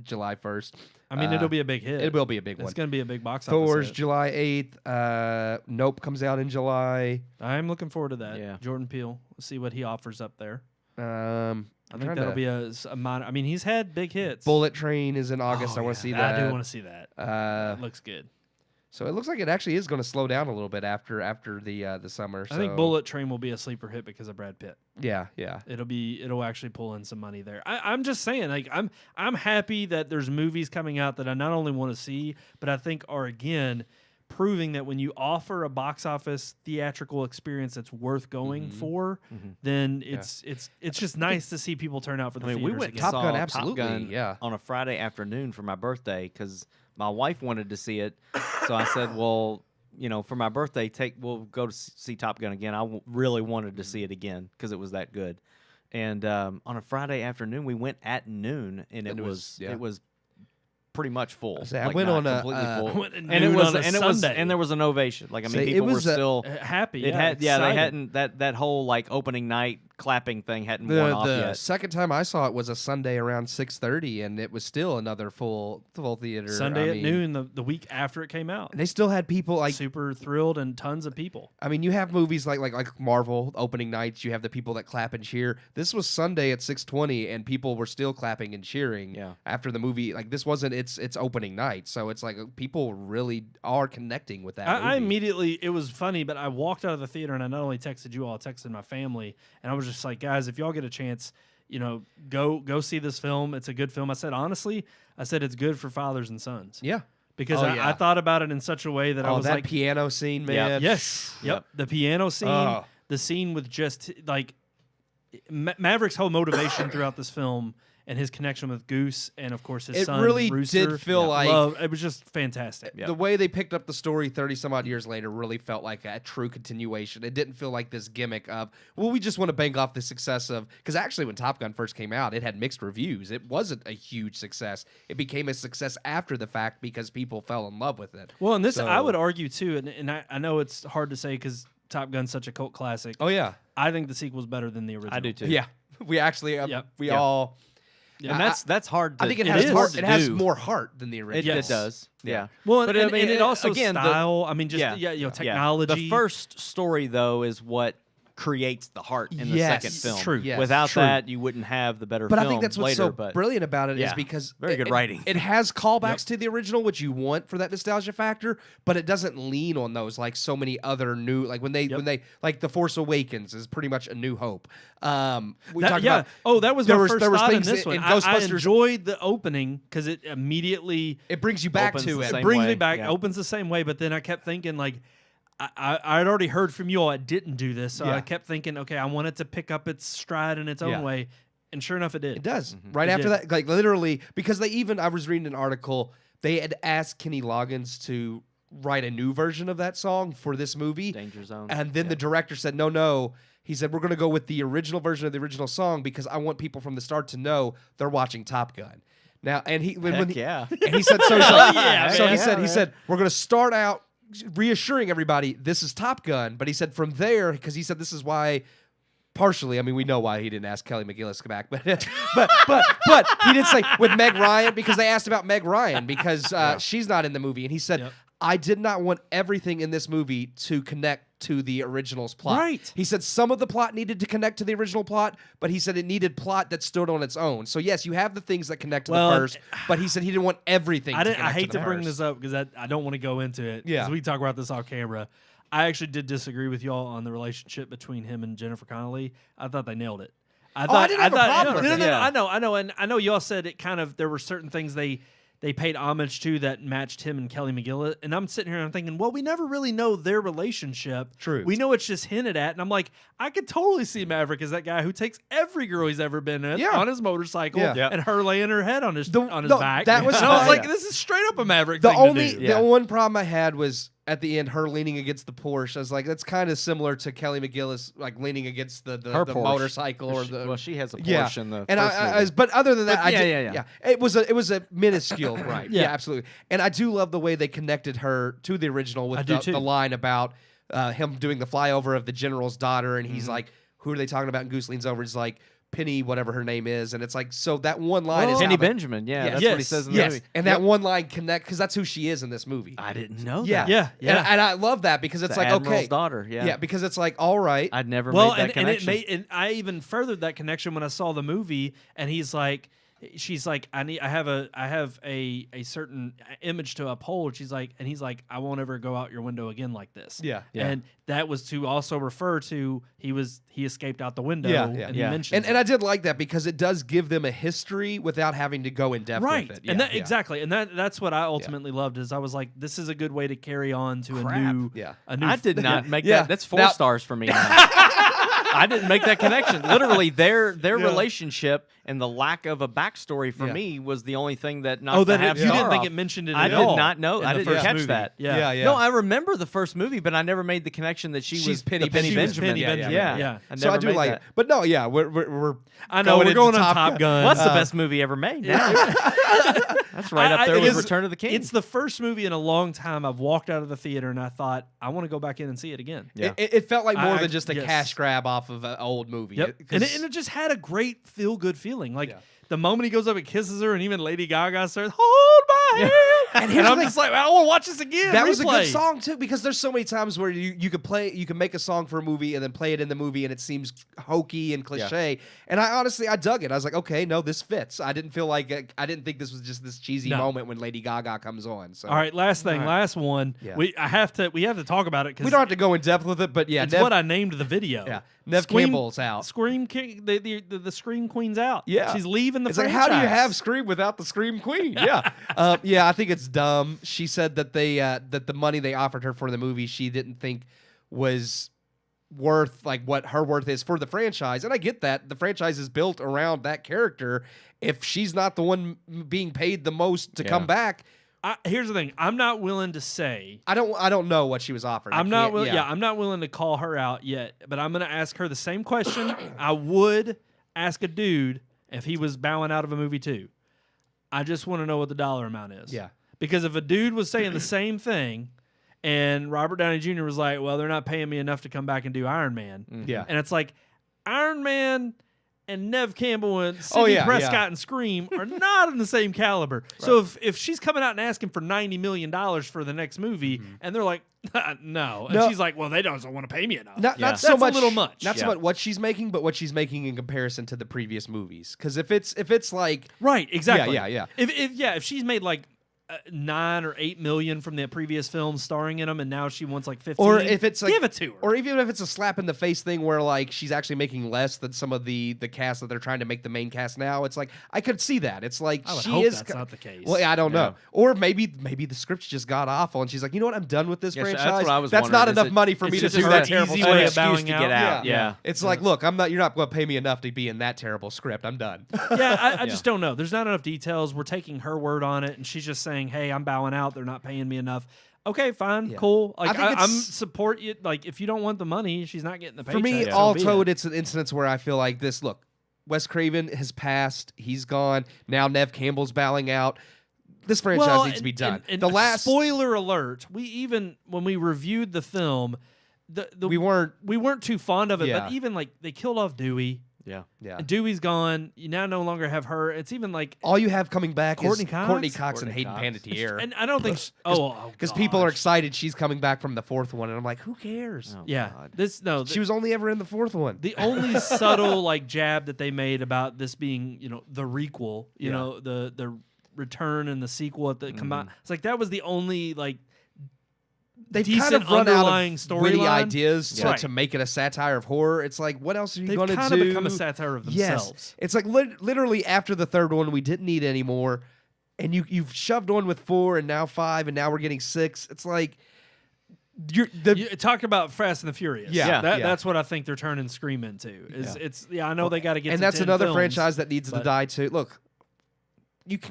July 1st. I mean, it'll be a big hit. It will be a big It's one. going to be a big box office. Thor's hit. July 8th. Nope comes out in July. I'm looking forward to that. Yeah. Jordan Peele. We'll see what he offers up there. I I think that'll be a minor. I mean, he's had big hits. Bullet Train is in August. Oh, I want yeah, to see that. I do want to see that. That looks good. So it looks like it actually is going to slow down a little bit after the summer. I think so- Bullet Train will be a sleeper hit because of Brad Pitt. Yeah. It'll actually pull in some money there. I'm just saying, like I'm happy that there's movies coming out that I not only want to see, but I think are again proving that when you offer a box office theatrical experience that's worth going for, then it's just nice to see people turn out for the I mean, we theaters went again. Top saw Gun, absolutely, Top Gun yeah. on a Friday afternoon for my birthday because my wife wanted to see it. So I said, well, for my birthday, we'll go to see Top Gun again. I really wanted to see it again because it was that good. And on a Friday afternoon, we went at noon, and it was pretty much full. I Like, went not on a, completely full. went at and it noon was on a and it was Sunday. and there was an ovation. Like I mean, Say, it people were was a- still. Happy. It had they excited. hadn't that whole like opening night clapping thing hadn't worn off The yet. second time I saw it was a Sunday around 6:30, and it was still another full theater. Sunday I at mean, noon, the week after it came out. And they still had people like. Super thrilled and tons of people. I mean, you have movies like Marvel opening nights. You have the people that clap and cheer. This was Sunday at 6:20, and people were still clapping and cheering. Yeah. After the movie, like this wasn't its opening night, so it's like people really are connecting with that. I movie. immediately, it was funny, but I walked out of the theater and I not only texted you all, I texted my family, and I was just like, guys, if y'all get a chance, go see this film. It's a good film. I said, honestly, it's good for fathers and sons. Yeah. Because Oh, I yeah. thought about it in such a way that I was that like, piano scene, man. yes, yep. The piano scene, Oh. the scene with just like Maverick's whole motivation throughout this film and his connection with Goose and of course his It son really Rooster. did feel like- it was just fantastic. The way they picked up the story 30 some odd years later really felt like a true continuation. It didn't feel like this gimmick of, well, we just want to bank off the success of, because actually when Top Gun first came out, it had mixed reviews. It wasn't a huge success. It became a success after the fact because people fell in love with it. Well, and this So- I would argue too, and I know it's hard to say because Top Gun's such a cult classic. Oh, yeah. I think the sequel's better than the original. I do too. Yeah. We actually, Yep. we Yeah. all, Yeah. And that's hard. To, I think it It has is. heart. to It has do. more heart than the original. Yes. It does. Yeah. Well, But and, I mean, and it also again, style. I mean, just Yeah. technology. The first story though is what creates the heart in the Yes, second film. true. Yes, Without true. that, you wouldn't have the better But film I think that's what's later. so but brilliant about it is Yeah. because Very good writing. It has callbacks to the original, which you want for that nostalgia factor, but it doesn't lean on those like so many other new. Like when they like The Force Awakens is pretty much a New Hope. We talked about that was there my was- first there was thought in things this in one. I Ghostbusters- enjoyed the opening because it immediately it brings you back Opens to the it. same brings way, me back. yeah. Opens the same way, but then I kept thinking like. I'd already heard from you all I didn't do this, so Yeah. I kept thinking, okay, I want it to pick up its stride in its own Yeah. way, and sure enough, it did. It does. Right It after did. that, like literally, because I was reading an article, they had asked Kenny Loggins to write a new version of that song for this movie. Danger Zone. And then the director said, no. He said, we're going to go with the original version of the original song because I want people from the start to know they're watching Top Gun. Now, and he, when he, yeah. and he said, so he's like, yeah, so man. he said, Yeah, he said, we're going to start out reassuring everybody this is Top Gun. But he said from there, because he said this is why. Partially, I mean, we know why he didn't ask Kelly McGillis to come back, but he did say with Meg Ryan because they asked about Meg Ryan because she's not in the movie, and he said, Yep. I did not want everything in this movie to connect to the original's plot. Right. He said some of the plot needed to connect to the original plot, but he said it needed plot that stood on its own. So yes, you have the things that connect to the first, but he said he didn't want everything to connect I hate to to the bring first. this up because I don't want to go into it. Yeah. Because we talk about this off camera. I actually did disagree with y'all on the relationship between him and Jennifer Connelly. I thought they nailed it. I didn't have a problem with it. No, Yeah. I know, and I know y'all said it kind of. There were certain things they paid homage to that matched him and Kelly McGillis, and I'm sitting here and I'm thinking, well, we never really know their relationship. True. We know it's just hinted at, and I'm like, I could totally see Maverick as that guy who takes every girl he's ever been with Yeah. on his motorcycle Yeah. Yep. and her laying her head on his No, back. that was and I was fine. like, this is straight up a Maverick The thing only to do. the one problem I had was at the end her leaning against the Porsche. I was like, that's kind of similar to Kelly McGillis like leaning against the Her Porsche. motorcycle or the Well, she has a Porsche yeah. in the and first I movie. was, but other than that, But I yeah, did, yeah. it was a minuscule, right? Yeah. Yeah, absolutely. And I do love the way they connected her to the original I with do too. the line about him doing the flyover of the general's daughter, and he's like, "Who are they talking about?" And Goose leans over, he's like, "Penny, whatever her name is," and it's like, so that one line is Penny how the- Benjamin. Yeah, Yes. that's what he Yes. says in the Yes, movie. and that one line connect because that's who she is in this movie. I didn't know Yeah, that. Yeah. And I love that because it's The like Admiral's okay, daughter. Yeah. because it's like all right, I'd never Well, made that and connection. and I even furthered that connection when I saw the movie, and she's like, I have a certain image to uphold. She's like, and he's like, I won't ever go out your window again like this. Yeah. Yeah. And that was to also refer to he escaped out the window. Yeah, and yeah. he Yeah. mentioned and I did like that because it does give them a history without having to go in depth right, with it. and Yeah, that yeah. exactly, and that's what I ultimately loved. Is I was like, this is a good way to carry on to Crap. a new. Yeah. I did not make Yeah. that. That's 4 Now- stars for me. Now. I didn't make that connection. Literally, their relationship and the lack of a backstory for Yeah. me was the only thing that knocked Oh, the that half you didn't star think off. it mentioned it I at did all not know. in I the didn't first catch movie. that. Yeah. Yeah. No, I remember the first movie, but I never made the connection that she She's was Penny the Penny Benjamin. Benjamin. Penny Benjamin, yeah. I So I never do made like that. it, but no, yeah, we're I know we're into going on Top Gun. What's the best movie ever made? Now? That's right up there it with is- Return of the King. It's the first movie in a long time I've walked out of the theater and I thought I want to go back in and see it again. Yeah. It felt like more I- than just a yes. cash grab off of an old movie. Yep. 'Cause- And it just had a great feel good feeling. Like Yeah. the moment he goes up and kisses her, and even Lady Gaga starts, hold my hand. And here's I'm the just like, I want to watch this again. that was a replay. good song too, because there's so many times where you can make a song for a movie and then play it in the movie and it seems hokey and cliche. And I honestly dug it. I was like, okay, no, this fits. I didn't feel like I didn't think this was just this cheesy No. moment when Lady Gaga comes on. So All right, last thing, All right. last one. Yeah. We have to talk about it we because don't have to go in depth with it, but yeah, it's Nev, what I named the video. yeah, Nev Campbell's out. Scream King, the Scream Queen's out. Yeah. she's leaving the It's like, franchise. how do you have Scream without the Scream Queen? Yeah, yeah. I think it's dumb. She said that that the money they offered her for the movie, she didn't think was worth like what her worth is for the franchise. And I get that the franchise is built around that character. If she's not the one being paid the most to Yeah. come back, Here's the thing. I'm not willing to say. I don't know what she was offered. I'm not willing. Yeah, I'm not willing to call her out yet. But I'm going to ask her the same question I would ask a dude if he was bowing out of a movie too. I just want to know what the dollar amount is. Yeah. Because if a dude was saying the same thing, and Robert Downey Jr. was like, "Well, they're not paying me enough to come back and do Iron Man," Yeah. and it's like Iron Man and Nev Campbell and Sidney yeah, Prescott yeah. and Scream are not in the same caliber. So if she's coming out and asking for $90 million for the next movie, and they're like, no, and No. she's like, well, they don't want to pay me enough. Not That's so much a little much. Not so Yeah. much what she's making, but what she's making in comparison to the previous movies. Because if it's like Right, exactly. Yeah. If she's made like 9 or 8 million from the previous films starring in them, and now she wants like 15, or if it's like give it to her. or even if it's a slap in the face thing where like she's actually making less than some of the cast that they're trying to make the main cast now. It's like I could see that. It's like I would she hope is. that's not the case. Well, yeah, I don't Yeah. know. Or maybe the script just got awful, and she's like, you know what, I'm done with this Yeah, so franchise. that's what I was That's not wondering. Is enough it- money for it's me to just do her that terrible easy script. way of excuse bowing to out. get out. Yeah. It's like, look, you're not going to pay me enough to be in that terrible script. I'm done. Yeah, I just don't know. There's not enough details. We're taking her word on it, and she's just saying, "Hey, I'm bowing out. They're not paying me enough." Okay, fine, Yeah. cool. I Like think I'm it's- support you. Like if you don't want the money, she's not getting the For paycheck. me, so all be told, it. it's an instance where I feel like this. Look, Wes Craven has passed. He's gone. Now Nev Campbell's bowing out. This franchise needs to be done. And The last spoiler alert: we even when we reviewed the film, we weren't. we weren't too fond of it. Yeah. But even like they killed off Dewey. Yeah. Yeah. Dewey's gone. You now no longer have her. It's even like, All you have coming back Courtney is Cox? Courtney Cox and Courtney Hayden Cox. Panettiere. and I don't think Because people are gosh. excited she's coming back from the fourth one, and I'm like, who cares? Oh, Yeah, God. She was only ever in the fourth one. the only subtle like jab that they made about this being, the requel, Yeah. the return and the sequel at the combined. It's like that was the only like They've decent kind of run out underlying of witty storyline. ideas to, Right. to make it a satire of horror. It's like, what else are you they've going to do? kind of become a satire of themselves. Yes. It's like literally after the third one, we didn't need any more. And you've shoved on with 4 and now 5 and now we're getting 6. It's like You talk about Fast and the Furious. Yeah. That's what I think they're turning Scream into. I know they got to get and to that's 10 another films, franchise that needs to but- die too. Look,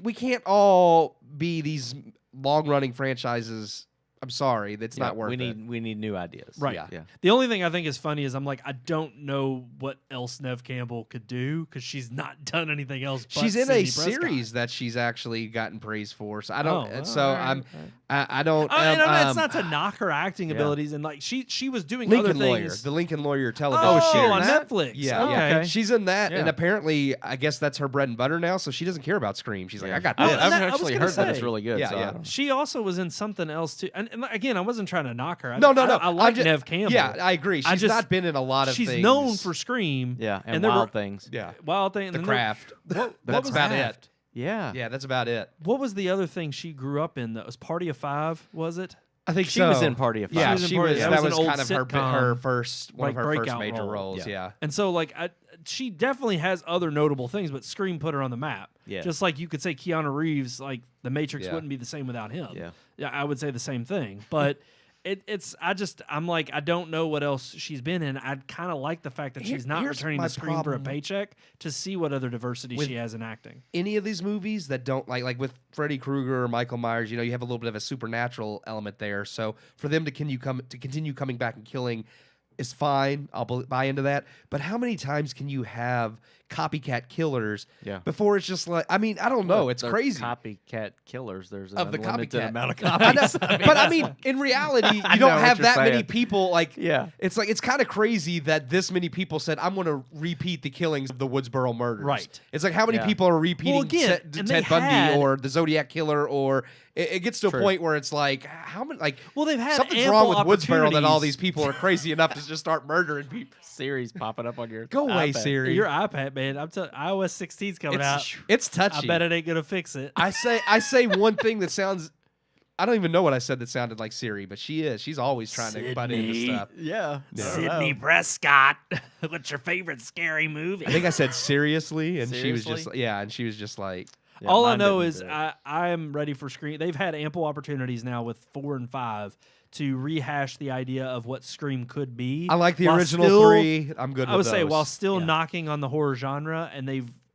we can't all be these long running franchises. I'm sorry, that's not worth we it. need we need new ideas. Right. Yeah. Yeah. The only thing I think is funny is I'm like, I don't know what else Neve Campbell could do because she's not done anything else. But She's in Sidney a Prescott. series that she's actually gotten praise for. So I Oh, don't. well, so all right, I'm. all right. I don't. It's not to knock her acting yeah. abilities, and like she was doing Lincoln other Lawyer, things. the Lincoln Lawyer television Oh, series. on Netflix. Yeah, Okay. yeah. She's in that, and Yeah. apparently, I guess that's her bread and butter now. So she doesn't care about Scream. She's like, I got I, this. I've I was actually gonna heard that it's say. really good. Yeah, so I yeah. don't know. She also was in something else too. And again, I wasn't trying to knock her. No. I like I'm just- Neve Campbell. Yeah, I agree. She's not been in a lot of She's things. known for Scream. Yeah, and there Wild were- Things. Yeah, Wild Thing. The and then there- Craft. What That's was about that? it. Yeah. Yeah, that's about it. What was the other thing she grew up in? That was Party of Five. Was it? I think She was in Party of Five. Yeah, She was in she Party was. of Five. That That was was an kind old of her sitcom, first one like, of her first breakout major role. roles. Yeah. Yeah. And so, like, she definitely has other notable things, but Scream put her on the map. Yeah. Just like you could say Keanu Reeves, like, The Matrix Yeah. wouldn't be the same without him. Yeah. Yeah, I would say the same thing. But I'm like, I don't know what else she's been in. I kind of like the fact that she's not Here's returning my to Scream for a problem paycheck to see what other diversity with she has in acting. Any of these movies that don't like with Freddy Krueger or Michael Myers, you have a little bit of a supernatural element there. So for them to continue coming back and killing is fine. I'll buy into that. But how many times can you have copycat killers Yeah. before it's just like, I mean, I don't know. It's They're crazy. Copycat killers. There's an Of the unlimited copycat. amount of I copies. know, but I mean, in reality, you I don't know have what that you're many saying. people. Like, Yeah. it's like it's kind of crazy that this many people said, "I'm going to repeat the killings of the Woodsboro murders." Right. It's like how many Yeah. people are repeating Well, again, and they Ted Bundy had- or the Zodiac Killer, or it gets to a True. point where it's like, how many? Like, Well, they've had something's ample wrong with Woodsboro that all opportunities. these people are crazy enough to just start murdering people. Series popping up on your Go away, iPad. Siri. Your iPad, man. I'm telling iOS 16's coming out. It's I touchy. bet it ain't gonna fix it. I say one thing that sounds. I don't even know what I said that sounded like Siri, but she is. She's always trying to butt into Sydney. stuff. Yeah. Sydney Prescott, what's your favorite scary movie? I think I said seriously, and she was just Seriously? and she was just like, Yeah, All I mine know didn't is do it. I am ready for Scream. They've had ample opportunities now with 4 and 5 to rehash the idea of what Scream could be. I like the while original still- 3. I'm good. I would with say those. while still Yeah. knocking on the horror genre, and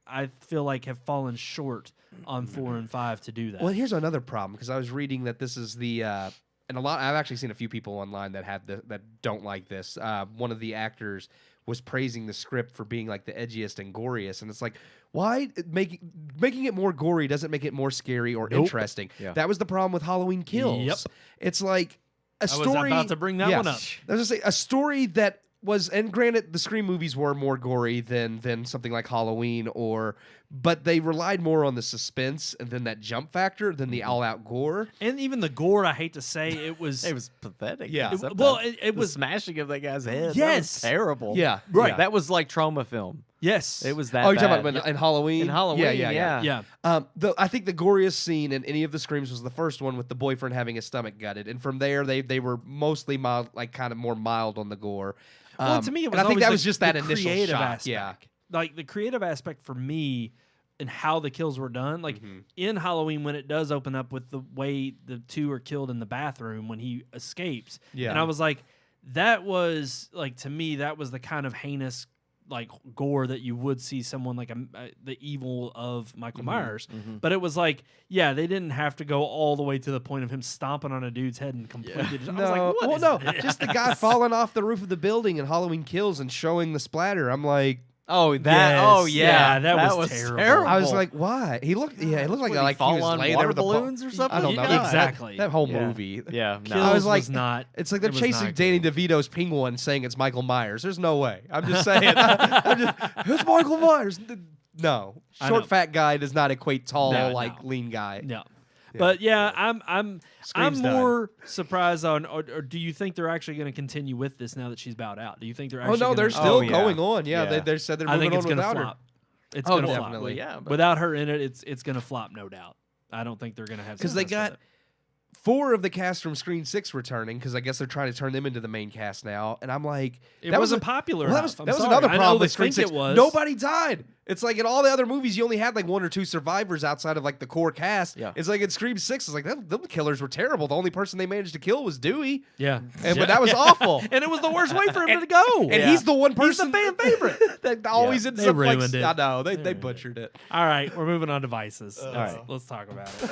I feel like have fallen short on 4 and 5 to do that. Well, here's another problem because I was reading that this is the and a lot. I've actually seen a few people online that that don't like this. One of the actors was praising the script for being like the edgiest and goriest, and it's like, why making it more gory doesn't make it more scary or interesting? Yeah. That was the problem with Halloween Kills. Yep. It's like a I story. was about to bring that one up. I was gonna say a story that was, and granted, the Scream movies were more gory than something like Halloween, but they relied more on the suspense and then that jump factor than the all-out gore. And even the gore, I hate to say, it was. It was pathetic. Yeah. sometimes. Well, it The was smashing of that guy's head. That Yes. was terrible. Yeah, Right. yeah. That was like trauma film. yes. It was that. Oh, you're bad. talking about in Halloween? In Halloween, yeah. yeah. I think the goriest scene in any of the Screams was the first one with the boyfriend having his stomach gutted, and from there they were mostly mild, like kind of more mild on the gore. Well, to me, it was and I think always that was just that the initial creative shock. aspect. Yeah, Like the creative aspect for me and how the kills were done. Like in Halloween, when it does open up with the way the two are killed in the bathroom when he escapes. Yeah. And I was like, that was like, to me, that was the kind of heinous like gore that you would see someone like the evil of Michael Myers. But it was like, yeah, they didn't have to go all the way to the point of him stomping on a dude's head and completely. I was like, what is this? just the guy falling off the roof of the building in Halloween Kills and showing the splatter. I'm like, Oh, that. Yes. Oh, yeah. Yeah, that was terrible. I was like, why? He looked like Would he he fall was on laying water there with the balloons or something? I don't know. Yeah, exactly. That whole Yeah. movie. Yeah. No. Kills I was like, was not. It's like they're it was chasing not Danny good. DeVito's penguin, saying it's Michael Myers. There's no way. I'm just saying. It's Michael Myers. No, I short know. fat guy does not equate tall No, like no. lean guy. No. But yeah, I'm Scream's done. more surprised on. Or do you think they're actually going to continue with this now that she's bowed out? Do you think they're Oh actually? no, gonna, they're still Oh, yeah. going on. Yeah, Yeah. they said they're I moving think it's on going to without her. flop. It's Oh, going to flop. definitely. Yeah. But Without her in it, it's going to flop, no doubt. I don't think they're going to have Because they success with got it. 4 of the cast from Screen 6 returning, because I guess they're trying to turn them into the main cast now. And I'm like, It that wasn't was popular. Well, enough. that I'm was sorry. another I know problem they with Screen think 6. it was. Nobody died. It's like in all the other movies, you only had like 1 or 2 survivors outside of like the core cast. Yeah. It's like in Scream 6, it's like the killers were terrible. The only person they managed to kill was Dewey. Yeah, But that was awful. and it was the worst way for him to go. And he's the one He's the person fan favorite. that always ends They up like ruined it. I know they butchered it. All right, we're moving on to vices. right. Let's talk about it.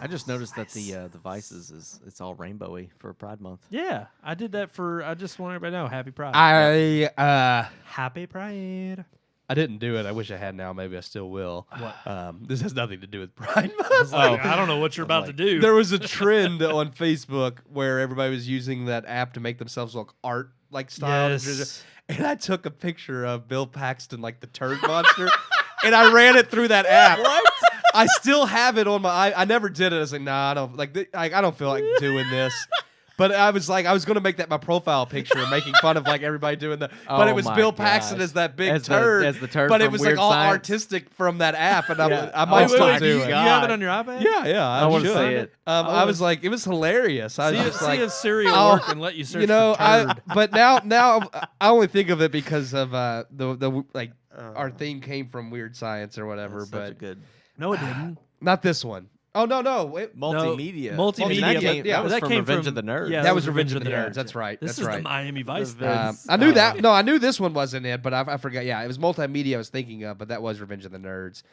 I just noticed that the Vices it's all rainbowy for Pride Month. Yeah, I did that for. I just want everybody to know. Happy Pride. Happy Pride. I didn't do it. I wish I had now. Maybe I still will. What? This has nothing to do with Pride Month. I don't know what you're about to do. There was a trend on Facebook where everybody was using that app to make themselves look art like style. Yes. And I took a picture of Bill Paxton like the turd monster and I ran it through that app. What? I still have it on my I never did it. I was like, nah, I don't I don't feel like doing this. But I was going to make that my profile picture and making fun of like everybody doing that. But it was my Bill Paxton gosh. as that big As the turd. turd but it from was Weird like all Science. artistic from that app. And Yeah. I might Oh, still my do you it. have it on your iPad? Yeah, I wanna should. see it. I was like, it was hilarious. I was See, just see like, if Siri will oh, work and let you search you know, for turd. but now I only think of it because of the like our theme came from Weird Science or whatever, That's such a but good No, it didn't. not this one. Oh no, wait. multimedia. multimedia, That but- came, yeah, that was that from came Revenge from- of the Nerds. yeah, that was Revenge of the Nerds. That's right. This That's is right. the Miami Vice. I knew that. No, I knew this one wasn't it, but I forgot. Yeah, it was multimedia I was thinking of, but that was Revenge of the Nerds.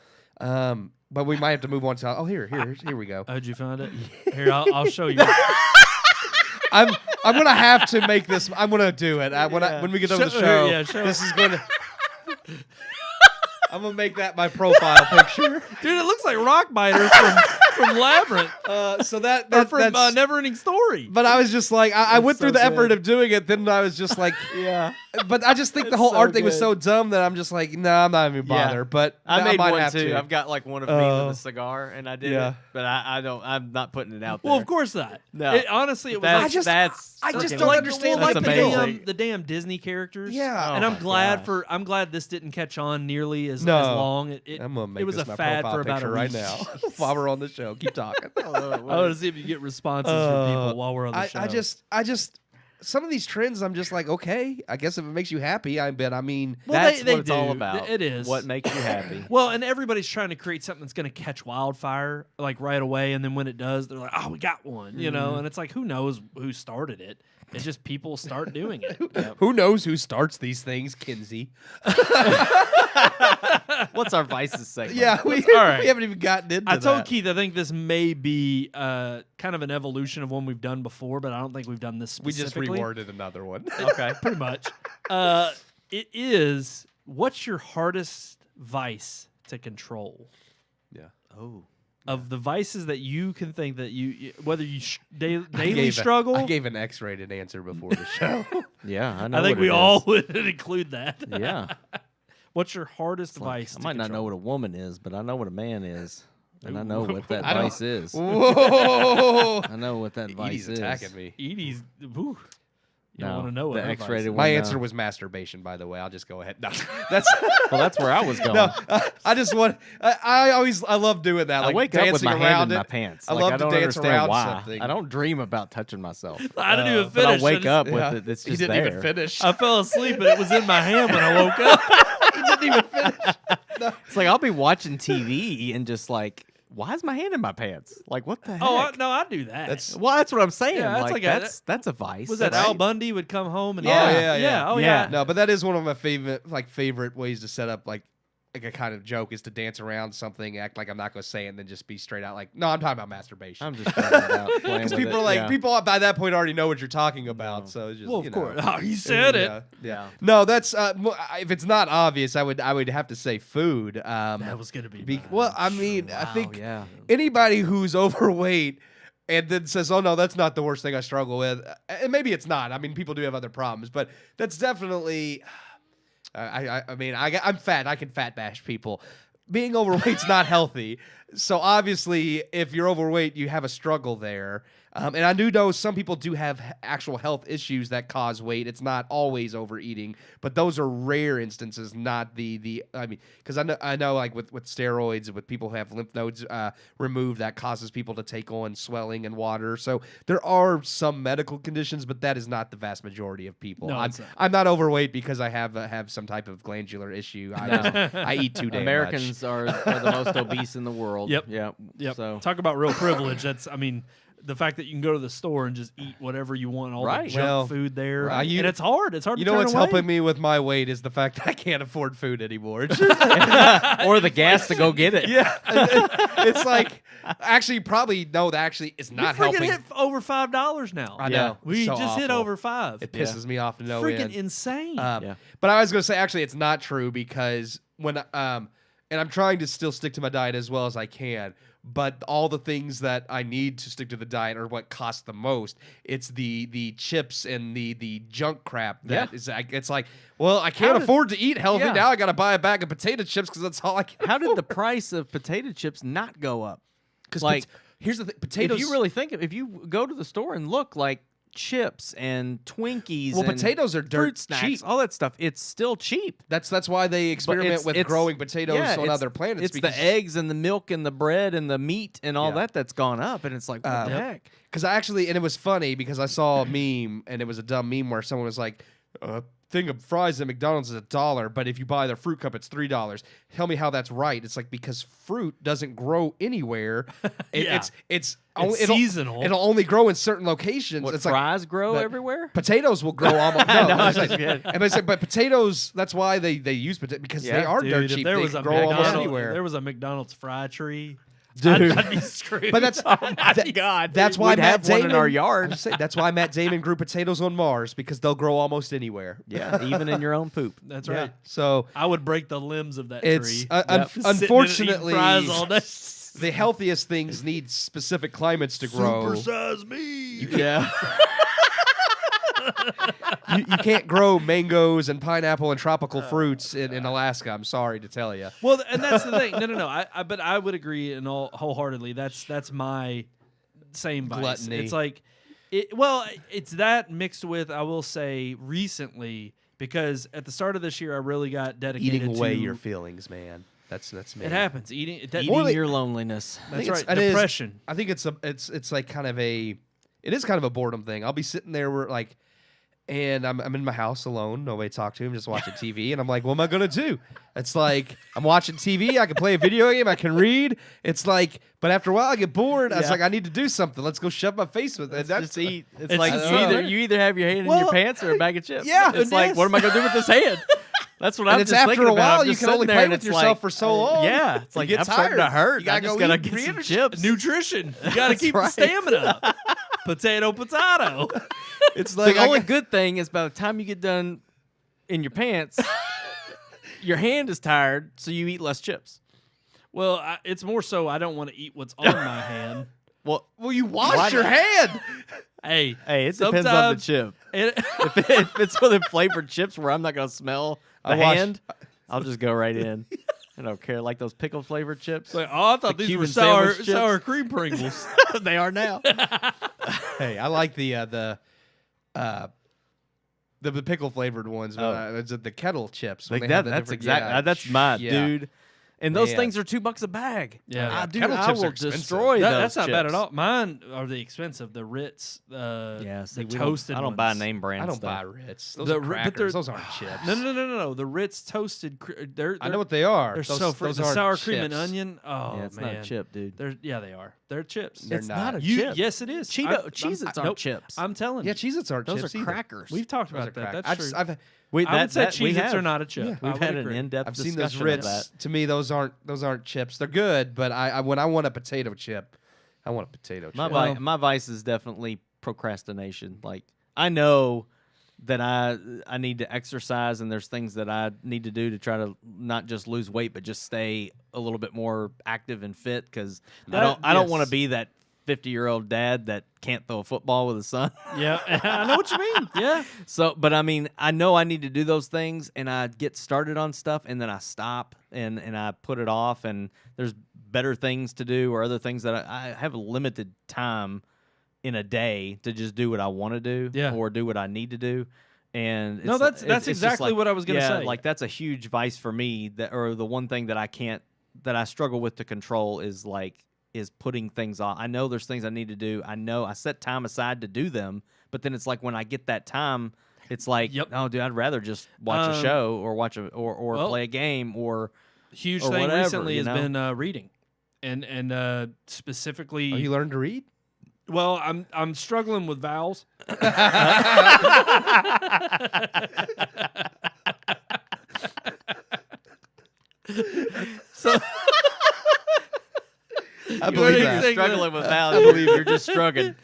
But we might have to move on to. Oh, here we go. Oh, did you find it? Here, I'll show you. I'm gonna have to make this. I'm gonna do it. When we get on the show, yeah, show this is gonna. I'm gonna make that my profile picture. Dude, it looks like Rockbiter from Labyrinth So that or from that's. Neverending Story. But I was just like, I went so through the effort good. of doing it. Then I was just like, Yeah. But I just think the It's whole so art thing was good. so dumb that I'm just like, nah, I'm not even Yeah. bother. But I made might one have too. to. I've got like one of me with a cigar, and I did Yeah. it, but I don't. I'm not putting it out there. Well, of course not. No. Honestly, it was That's, like, I just freaking don't like, understand, well, like, like amazing. the damn Disney characters. Yeah. and Oh I'm my glad gosh. I'm glad this didn't catch on nearly as No. long. I'm gonna make it was this a my fad profile for about picture a right week. now while we're on the show. Keep talking. I want to see if you get responses from people while we're on the show. I just some of these trends, I'm just like, okay, I guess if it makes you happy, I bet. I mean, Well, That's they what it's all do. about. It is. What makes you happy. Well, and everybody's trying to create something that's going to catch wildfire like right away, and then when it does, they're like, "Oh, we got one," you know. And it's like, who knows who started it? It's just people start doing it. who knows who starts these things, Kinsey? What's our vices segment? Yeah, we right. haven't even gotten into I told that. Keith I think this may be kind of an evolution of one we've done before, but I don't think we've done this We just specifically. reworded another one. Okay. Pretty much. It is, what's your hardest vice to control? Yeah. Oh. Of the vices that you can think that whether you daily I struggle, gave an X-rated answer before the show. Yeah, I know. I think what we it all is. would include that. Yeah. What's your hardest It's like, vice? I might not know what a woman is, but I know what a man is, and I know what that I don't- vice is. Whoa! I know what that vice Edie's is. attacking me. Edie's. Whew, you don't No, want to know what the her vice X-rated is. one. My no. answer was masturbation, by the way. I'll just go ahead. No, that's Well, that's where I was going. no. I just want. I love doing that. I Like wake up with dancing my hand around in my it. pants. I Like, love I to don't dance understand around why. something. I don't dream about touching myself. I didn't even But finish. I wake up Yeah. with it. It's He just didn't there. even finish. I fell asleep and it was in my hand when I woke up. He didn't even finish. It's like I'll be watching TV and just like why is my hand in my pants? Like, what the heck? Oh, no, I do that. That's Well, that's what I'm saying. Yeah, that's like, like that's a vice. was that right? Al Bundy would come home and Yeah. Oh Yeah. yeah. no, but that is one of my favorite ways to set up like a kind of joke is to dance around something, act like I'm not going to say it, and then just be straight out like, no, I'm talking about masturbation. I'm just talking about playing Because with people it. are like, yeah. people by that point already know what you're talking about. No. So it's just, Well, you of know. course. Oh, you said it. Yeah. Yeah. No, that's if it's not obvious, I would have to say food. That was gonna be. mine. Well, I mean, I Wow, think yeah. anybody who's overweight and then says, "Oh no, that's not the worst thing I struggle with," and maybe it's not. I mean, people do have other problems, but that's definitely. I'm fat. I can fat bash people. Being overweight's not healthy. So obviously, if you're overweight, you have a struggle there. And I do know some people do have actual health issues that cause weight. It's not always overeating, but those are rare instances, not the. I mean, because I know like with steroids and with people who have lymph nodes removed, that causes people to take on swelling and water. So there are some medical conditions, but that is not the vast majority of people. No, it's not. I'm not overweight because I have some type of glandular issue. I eat too damn much. Americans are the most obese in the world. Yep. Yeah. Yep. So Talk about real privilege. That's, I mean, the fact that you can go to the store and just eat whatever you want, all Right. the junk Well, food there, right. and it's hard. It's hard. You to know turn what's away. helping me with my weight is the fact that I can't afford food anymore. It's or the gas to go get it. yeah, it's like actually probably no, that actually is not We freaking helping. hit over $5 now. I know Yeah. We so just hit awful. over 5. It pisses me off to no freaking end. insane. Yeah. But I was gonna say actually it's not true because when and I'm trying to still stick to my diet as well as I can. But all the things that I need to stick to the diet are what cost the most. It's the chips and the junk crap that is like it's like, well, I can't did- afford to eat healthy Yeah. now. I got to buy a bag of potato chips because that's all I can. How did the price of potato chips not go up? Because like, here's the thing, potatoes. if you really think if you go to the store and look, like chips and Twinkies, Well, and potatoes are dirt fruit snacks, cheap. all that stuff, it's still cheap. That's why they But experiment with it's- growing potatoes yeah, on it's- other planets. It's because the eggs and the milk and the bread and the meat and all Yeah. that's gone up, and it's like, what the heck? Because I actually, and it was funny because I saw a meme, and it was a dumb meme where someone was like, a thing of fries at McDonald's is $1, but if you buy their fruit cup, it's $3. Tell me how that's right. It's like because fruit doesn't grow anywhere. Yeah. It's seasonal. It'll only grow in certain locations. What, it's like fries grow but- everywhere? potatoes will grow almost. No, No, it's I'm like- just kidding. and it's like, but potatoes. That's why they use potatoes because they Yeah. are Dude, dirt if cheap. there They was a grow almost McDonald's, anywhere. if there was a McDonald's fry tree, Dude. I'd be screwed. But that's God, That's why we'd Matt have one Damon in our yard. I'm just saying, that's why Matt Damon grew potatoes on Mars because they'll grow almost anywhere. Yeah, even in your own poop. that's Yeah. right. So I would break the limbs of that it's tree. unfortunately Sitting in it eating fries all day. the healthiest things need specific climates to grow. Supersize me. Yeah. You can't grow mangoes and pineapple and tropical fruits in Alaska. I'm sorry to tell you. Well, and that's the thing. No. But I would agree and all wholeheartedly. That's my same vice. Gluttony. It's like, it's that mixed with, I will say, recently, because at the start of this year I really got dedicated Eating away to your feelings, man. That's me. It happens. Eating. Eating your loneliness. That's think right. it's- it is- Depression. I think it's like kind of it is kind of a boredom thing. I'll be sitting there where like, and I'm in my house alone, nobody to talk to, I'm just watching TV, and I'm like, what am I gonna do? It's like I'm watching TV, I can play a video game, I can read. It's like, but after a while I get bored. I was Yeah. like, I need to do something. Let's go shove my face with it. Just eat. It's, It's like just- you either have your hand in your Well, pants or a bag of chips. yeah, It's it like, is. what am I gonna do with this hand? That's what And I'm it's just after thinking a about. while I'm you just can only sitting play there with and it's yourself like, for so long. Yeah, it's like get I'm starting to tired. hurt. You gotta I just go gotta eat get some re-energy. chips. Nutrition. You got to That's keep right. the stamina up. Potato. It's like The only good thing is by the time you get done in your pants, your hand is tired, so you eat less chips. Well, it's more so I don't want to eat what's on my hand. Well, Well, you wash Why your not? hand. Hey, it depends on the sometimes chip. it- If it's one of the flavored chips where I'm not gonna smell the I wash- hand, I'll just go right in. I don't care. Like those pickle flavored chips. like, oh, I thought The these were Cuban sandwich chips. sour cream Pringles. They are now. Hey, I like the pickle flavored ones, but Oh. it's the kettle chips. when Like they have that. the That's different- exactly. yeah, That's my yeah. dude. And those Man. things are $2 a bag. Yeah. Dude, Kettle I chips are will expensive. destroy those That's not bad at chips. all. Mine are the expensive. The Ritz, Yeah, see, the we toasted I don't buy ones. name brand I don't stuff. buy Ritz. Those The are Ri- but crackers. they're- Those aren't chips. No. The Ritz toasted. I know what they are. They're those, so fruit. those The aren't sour cream and chips. onion. Oh Yeah, it's man, not a chip, dude. They are. They're chips. They're It's not. not a You- chip. Yes, it is. Cheez-Its aren't nope. chips. I'm telling Yeah, you. Cheez-Its aren't Those chips are either. crackers. We've talked Those about are that. crackers. That's true. I've We, I would say we Cheez-Its have, are not a chip. Yeah. I We've would had an agree. in-depth I've discussion seen those of Ritz. that. To me, those aren't chips. They're good, but I when I want a potato chip, I want a potato chip. My vice is definitely procrastination. Like I know that I need to exercise, and there's things that I need to do to try to not just lose weight, but just stay a little bit more active and fit. Because I don't want to yes. be that 50-year-old dad that can't throw a football with his son. Yeah, I know what you mean. Yeah. So, but I mean, I know I need to do those things, and I get started on stuff, and then I stop, and I put it off, and there's better things to do or other things that I have a limited time in a day to just do what I want to do Yeah. or do what I need to do. And No, it's- that's just exactly like- what I was gonna yeah, say. like that's a huge vice for me or the one thing that I struggle with to control is putting things off. I know there's things I need to do. I know I set time aside to do them, but then it's like when I get that time, it's like, Yep. oh, dude, I'd rather just watch a show or watch or well, play a game or Huge or thing whatever, recently you has know? been reading, and specifically. Oh, you learned to read? Well, I'm struggling with vowels. So I believe that. Exactly. struggling with vowels. I believe you're just struggling.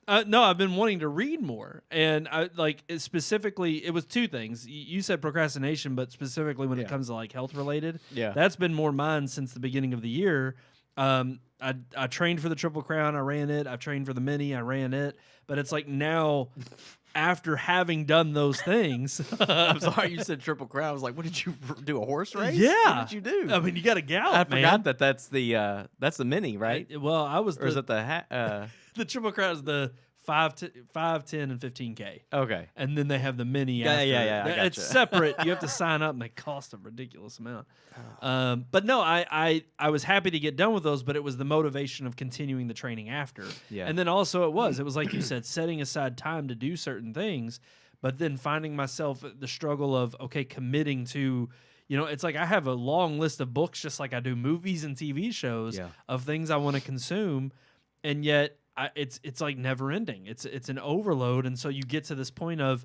but no, I've been wanting to read more, and specifically, it was two things. You said procrastination, but specifically when it comes to like health related, Yeah. that's been more mine since the beginning of the year. I trained for the Triple Crown, I ran it. I've trained for the Mini, I ran it. But it's like now, after having done those things, I'm sorry, you said Triple Crown. I was like, what did you do? A horse race? Yeah. What did you do? I mean, you got to gallop. I forgot man. that's the Mini, right? Well, I was Or is it the the Triple Crown is the 5, 10, and 15K. okay? And then they have the mini. Yeah, after. yeah, I It's gotcha. separate. You have to sign up, and they cost a ridiculous amount. But no, I was happy to get done with those, but it was the motivation of continuing the training after. Yeah. And then also it was like you said, setting aside time to do certain things, but then finding myself the struggle of committing to. It's like I have a long list of books, just like I do movies and TV shows Yeah. of things I want to consume, and yet it's like never ending. It's an overload, and so you get to this point of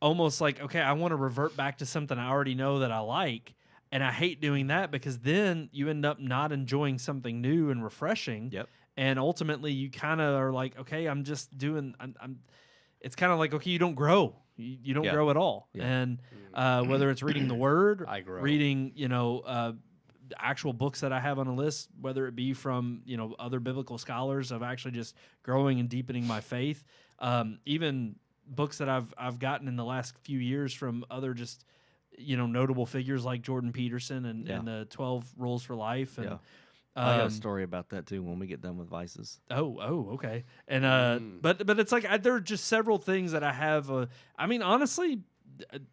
almost like, okay, I want to revert back to something I already know that I like, and I hate doing that because then you end up not enjoying something new and refreshing. Yep. And ultimately, you kind of are like, okay, I'm just doing. I'm. It's kind of like, okay, you don't grow. You don't Yeah. grow at all. Yeah. And whether it's reading the Word, I grow. reading, actual books that I have on a list, whether it be from other biblical scholars of actually just growing and deepening my faith, even books that I've gotten in the last few years from other just notable figures like Jordan Peterson and the 12 Rules for Life and. Yeah. I got a story about that too when we get done with vices. Oh, okay. And but it's like there are just several things that I have. I mean, honestly,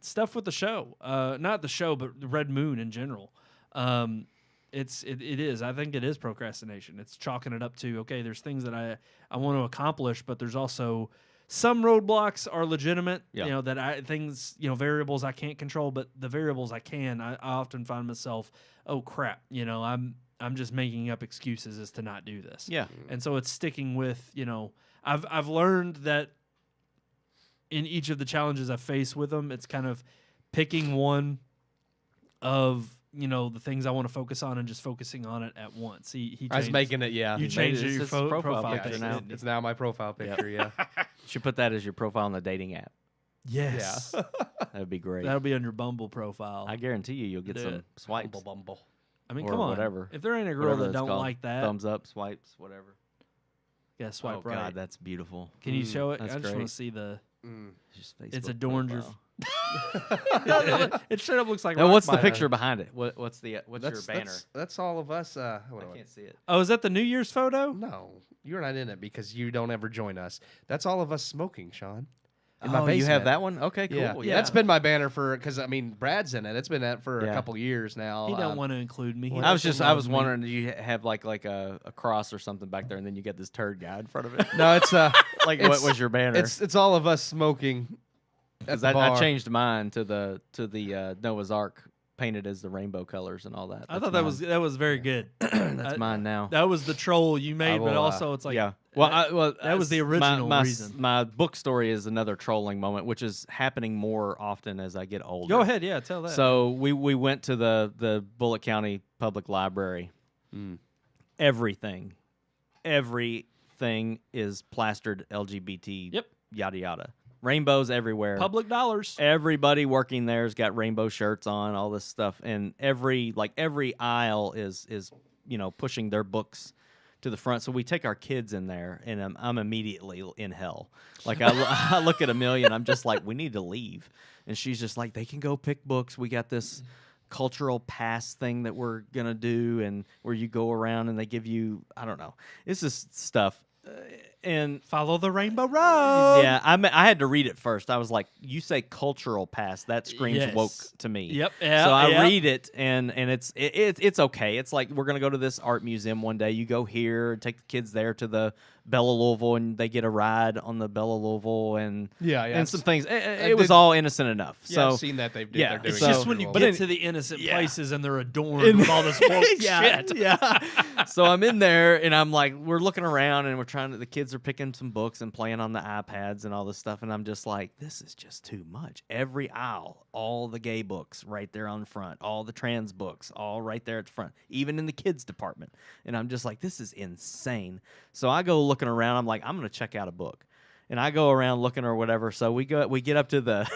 stuff with the show, not the show, but the Red Moon in general. It is. I think it is procrastination. It's chalking it up to there's things that I want to accomplish, but there's also some roadblocks are legitimate. Yeah. Variables I can't control, but the variables I can. I often find myself, oh crap, I'm just making up excuses as to not do this. Yeah. And so it's sticking with, I've learned that in each of the challenges I face with them, it's kind of picking one of, the things I want to focus on and just focusing on it at once. He I was changed- making it, yeah. You made changed it. your It's his profile profile picture picture now. didn't you? It's now my profile picture, yeah. Should put that as your profile on the dating app. Yes. That'd be great. That'll be on your Bumble profile. I guarantee you'll get Do some it. swipes. Bumble. I mean, or come on. whatever. If there ain't a girl Whatever that that's don't called. like that, Thumbs up, swipes, whatever. yeah, swipe oh right. God, that's beautiful. Can you show it? That's I just want great. to see the. It's just It's Facebook adorned your. profile. It straight up looks like. And rock what's the bottom. picture behind it? What's your banner? That's all of us. I can't see it. Oh, is that the New Year's photo? No, you're not in it because you don't ever join us. That's all of us smoking, Sean. in my Oh, basement. you have that one? Okay, cool. Yeah. Yeah. That's been my banner for because I mean Brad's in it. It's been that for Yeah. a couple years now. He don't want to include me. He I was doesn't I love was me. wondering, do you have like a cross or something back there, and then you get this turd guy in front of it? No, it's Like, it's- what was your banner? it's all of us smoking. At 'Cause the I bar. changed mine to the Noah's Ark painted as the rainbow colors and all that. I thought that was very good. That's mine now. That was the troll you made, but will, also it's like yeah. Well, that was the original reason. My book story is another trolling moment, which is happening more often as I get older. Go ahead, yeah, tell that. So we went to the Bullitt County Public Library. Everything is plastered LGBT. Yep. Yada yada. Rainbows everywhere. Public dollars. Everybody working there's got rainbow shirts on, all this stuff, and every aisle is pushing their books to the front. So we take our kids in there, and I'm immediately in hell. Like I look at Amelia, and I'm just like, we need to leave, and she's just like, they can go pick books. We got this cultural pass thing that we're gonna do, and where you go around and they give you, I don't know, it's just stuff. And Follow the rainbow road. yeah, I had to read it first. I was like, "You say cultural pass? That screams Yes. woke to me." Yep, yeah, So I yep. read it, and it's okay. It's like we're gonna go to this art museum one day. You go here, take the kids there to the Bella Louisville, and they get a ride on the Bella Louisville, and Yeah, and some things. It I was did- all innocent enough. Yeah, So I've seen that they're yeah, doing. It's So- just when you But get then- to the innocent yeah. places and they're adorned with all this woke shit. Yeah. So I'm in there and I'm like, we're looking around and the kids are picking some books and playing on the iPads and all this stuff. And I'm just like, this is just too much. Every aisle, all the gay books right there on front, all the trans books, all right there at the front, even in the kids department. And I'm just like, this is insane. So I go looking around. I'm like, I'm going to check out a book. And I go around looking or whatever. So we get up to the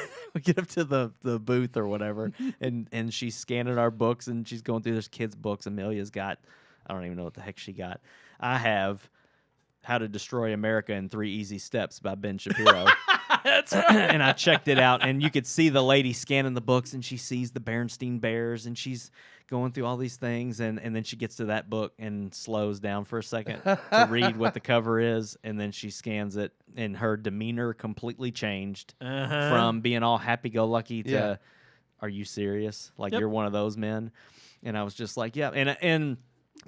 the booth or whatever, and she's scanning our books and she's going through this kids' books. Amelia's got, I don't even know what the heck she got. I have How to Destroy America in 3 Easy Steps by Ben Shapiro. That's right. And I checked it out, and you could see the lady scanning the books, and she sees the Berenstain Bears, and she's going through all these things, and then she gets to that book and slows down for a second to read what the cover is, and then she scans it, and her demeanor completely changed from being all happy-go-lucky to, Yeah. are you serious? Like, Yep. you're one of those men? And I was just like, yeah. And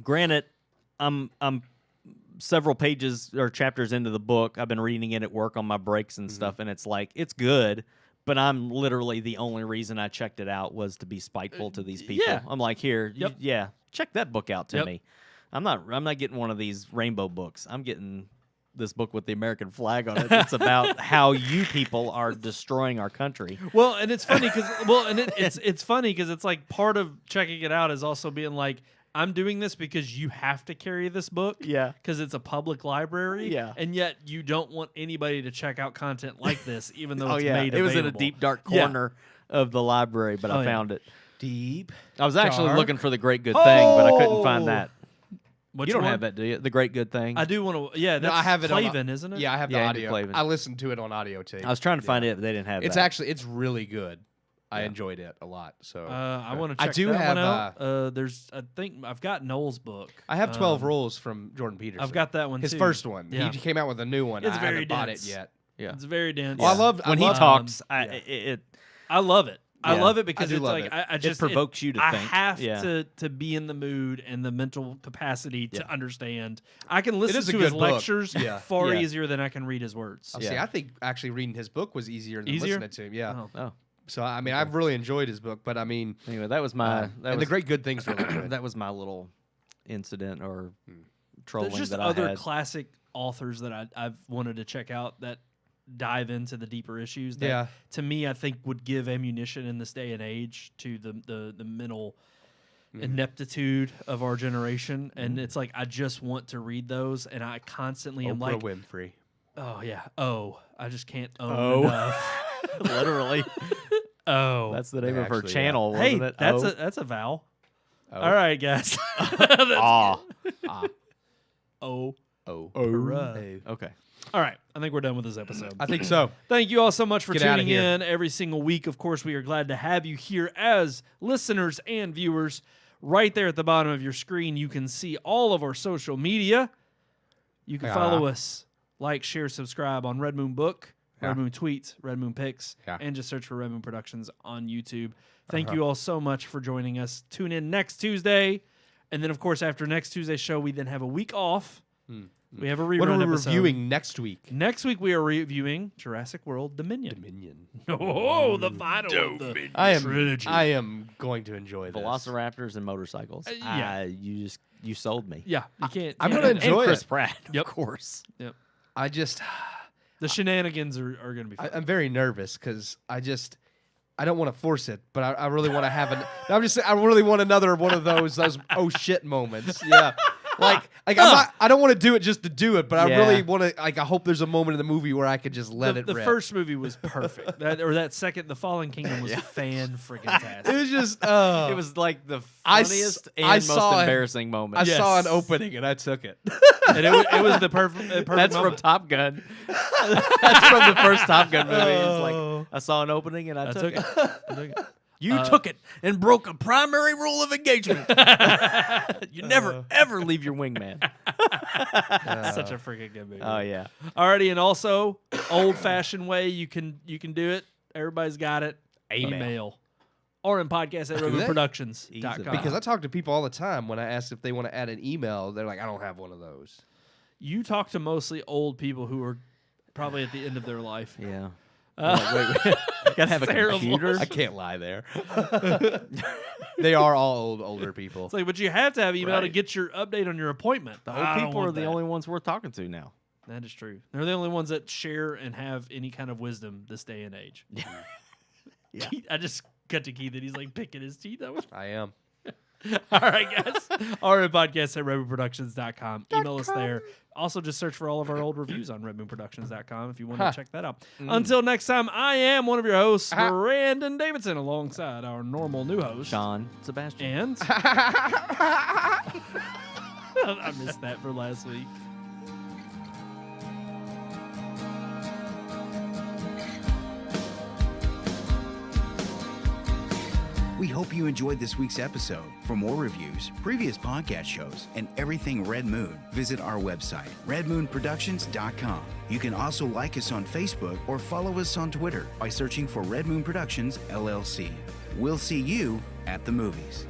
granted, I'm several pages or chapters into the book. I've been reading it at work on my breaks and stuff, and it's like, it's good, but I'm literally the only reason I checked it out was to be spiteful to these people. yeah. I'm like, here, Yep. check that book out to Yep. me. I'm not getting one of these rainbow books. I'm getting this book with the American flag on it. It's about how you people are destroying our country. Well, and it's funny because it's funny because it's like part of checking it out is also being like, I'm doing this because you have to carry this book. Yeah. Because it's a public library. Yeah. And yet you don't want anybody to check out content like this, even though Oh it's yeah, made it was in a available. deep dark Yeah. corner of the library, but Oh, I yeah. found it. Deep. I was actually Dark. looking for The Great Good Thing, but I couldn't Oh! find that. Which You don't one? have that, do you? The Great Good Thing. I do want to. Yeah, No, that's I have it on- Clavin, isn't it? Yeah, I have the Yeah, Andy audio. Clavin. I listened to it on audio tape. I was trying to find it, but they didn't have It's that. actually it's really good. I enjoyed it a lot. So I want to I check do that have, one out. I think I've got Noel's book. I have 12 Um, rules from Jordan Peterson. I've got that one his too. first one. Yeah. He came out with a new one. It's I very haven't bought dense. it yet. Yeah. It's very dense. Well, I love when he love- talks. yeah. I love it. I Yeah. love it because do it's love like it. I just provokes you to I think. have Yeah. to be in the mood and the mental capacity to Yeah. understand. I can listen is a to good his book. lectures Yeah. far Yeah. easier than I can read his words. See, Yeah. I think actually reading his book was easier than Easier? listening to him. Yeah. Oh. Oh, So I mean, I've really enjoyed his book, but I mean, anyway, that was my. and That was, the Great Good Thing's really good. that was my little incident or trolling There's just that other I had. classic authors that I've wanted to check out that dive into the deeper issues that Yeah. to me I think would give ammunition in this day and age to the mental ineptitude of our generation. And it's like I just want to read those and I constantly am Oprah like, Winfrey. oh yeah, I just can't own Oh. enough. Literally, Oh. that's the name of her Actually, yeah. channel, hey, wasn't it? that's Oh. that's a vowel. Oh. All right, guys. Ah. Oh. Oh. Hurrah. Okay. All right, I think we're done with this episode. I think so. Thank you all so much for Get outta tuning here. in every single week. Of course, we are glad to have you here as listeners and viewers. Right there at the bottom of your screen, you can see all of our social media. You can follow us, like, share, subscribe on Red Moon Book Yeah. Red Moon Tweets, Red Moon Picks, Yeah. and just search for Red Moon Productions on YouTube. Thank you all so much for joining us. Tune in next Tuesday. And then, of course, after next Tuesday's show, we then have a week off. We have a rerun What are we episode. reviewing next week? Next week, we are reviewing Jurassic World Dominion. Dominion. Oh, the final of the trilogy. I am going to enjoy this. Velociraptors and motorcycles. yeah. You sold me. Yeah, you can't. I'm yeah. gonna enjoy and Chris it. Pratt, Yep. of course. Yep. I just, The shenanigans are going to be fun. I'm very nervous because I don't want to force it, but I really want to have an. I'm just saying, I really want another one of those oh shit moments. Yeah. Like I'm not, I don't want to do it just to do it, but I Yeah. really want to. Like, I hope there's a moment in the movie where I could just let it the rip. first movie was perfect. That second, The Fallen Kingdom, was fan-friggin-tastic. It was just. It was like the I s- funniest I and most saw it. embarrassing moment. I Yes. saw an opening and I took it. And it was the perfect That's from moment. Top Gun. That's from the first Top Gun movie. It's Oh. like I saw an opening and I took it. I took it. You took it and broke a primary rule of engagement. You never ever leave your wingman. Such a freaking good movie. Oh yeah. Alrighty, and also old-fashioned way you can do it. Everybody's got it. Email. RMPodcast at Do they? RMProductions.com. Because I talk to people all the time when I ask if they want to add an email. They're like, I don't have one of those. You talk to mostly old people who are probably at the end of their life. Yeah. Wait. Gotta have a Terrible. computer. I can't lie there. They are all older people. It's like, but you have to have email to Right. get your update on your appointment. The I old don't people are want the that. only ones we're talking to now. That is true. They're the only ones that share and have any kind of wisdom this day and age. Yeah. I just cut to Keith and he's like picking his teeth over. I am. All right, guys. RMPodcast at RedMoonProductions.com. Email us there. Also, just search for all of our old reviews on RedMoonProductions.com if you want to check that out. Until next time, I am one of your hosts, Brandon Davidson, alongside our normal new host, Sean Sebastian. And I missed that for last week. We hope you enjoyed this week's episode. For more reviews, previous podcast shows, and everything Red Moon, visit our website, redmoonproductions.com. You can also like us on Facebook or follow us on Twitter by searching for Red Moon Productions, LLC. We'll see you at the movies.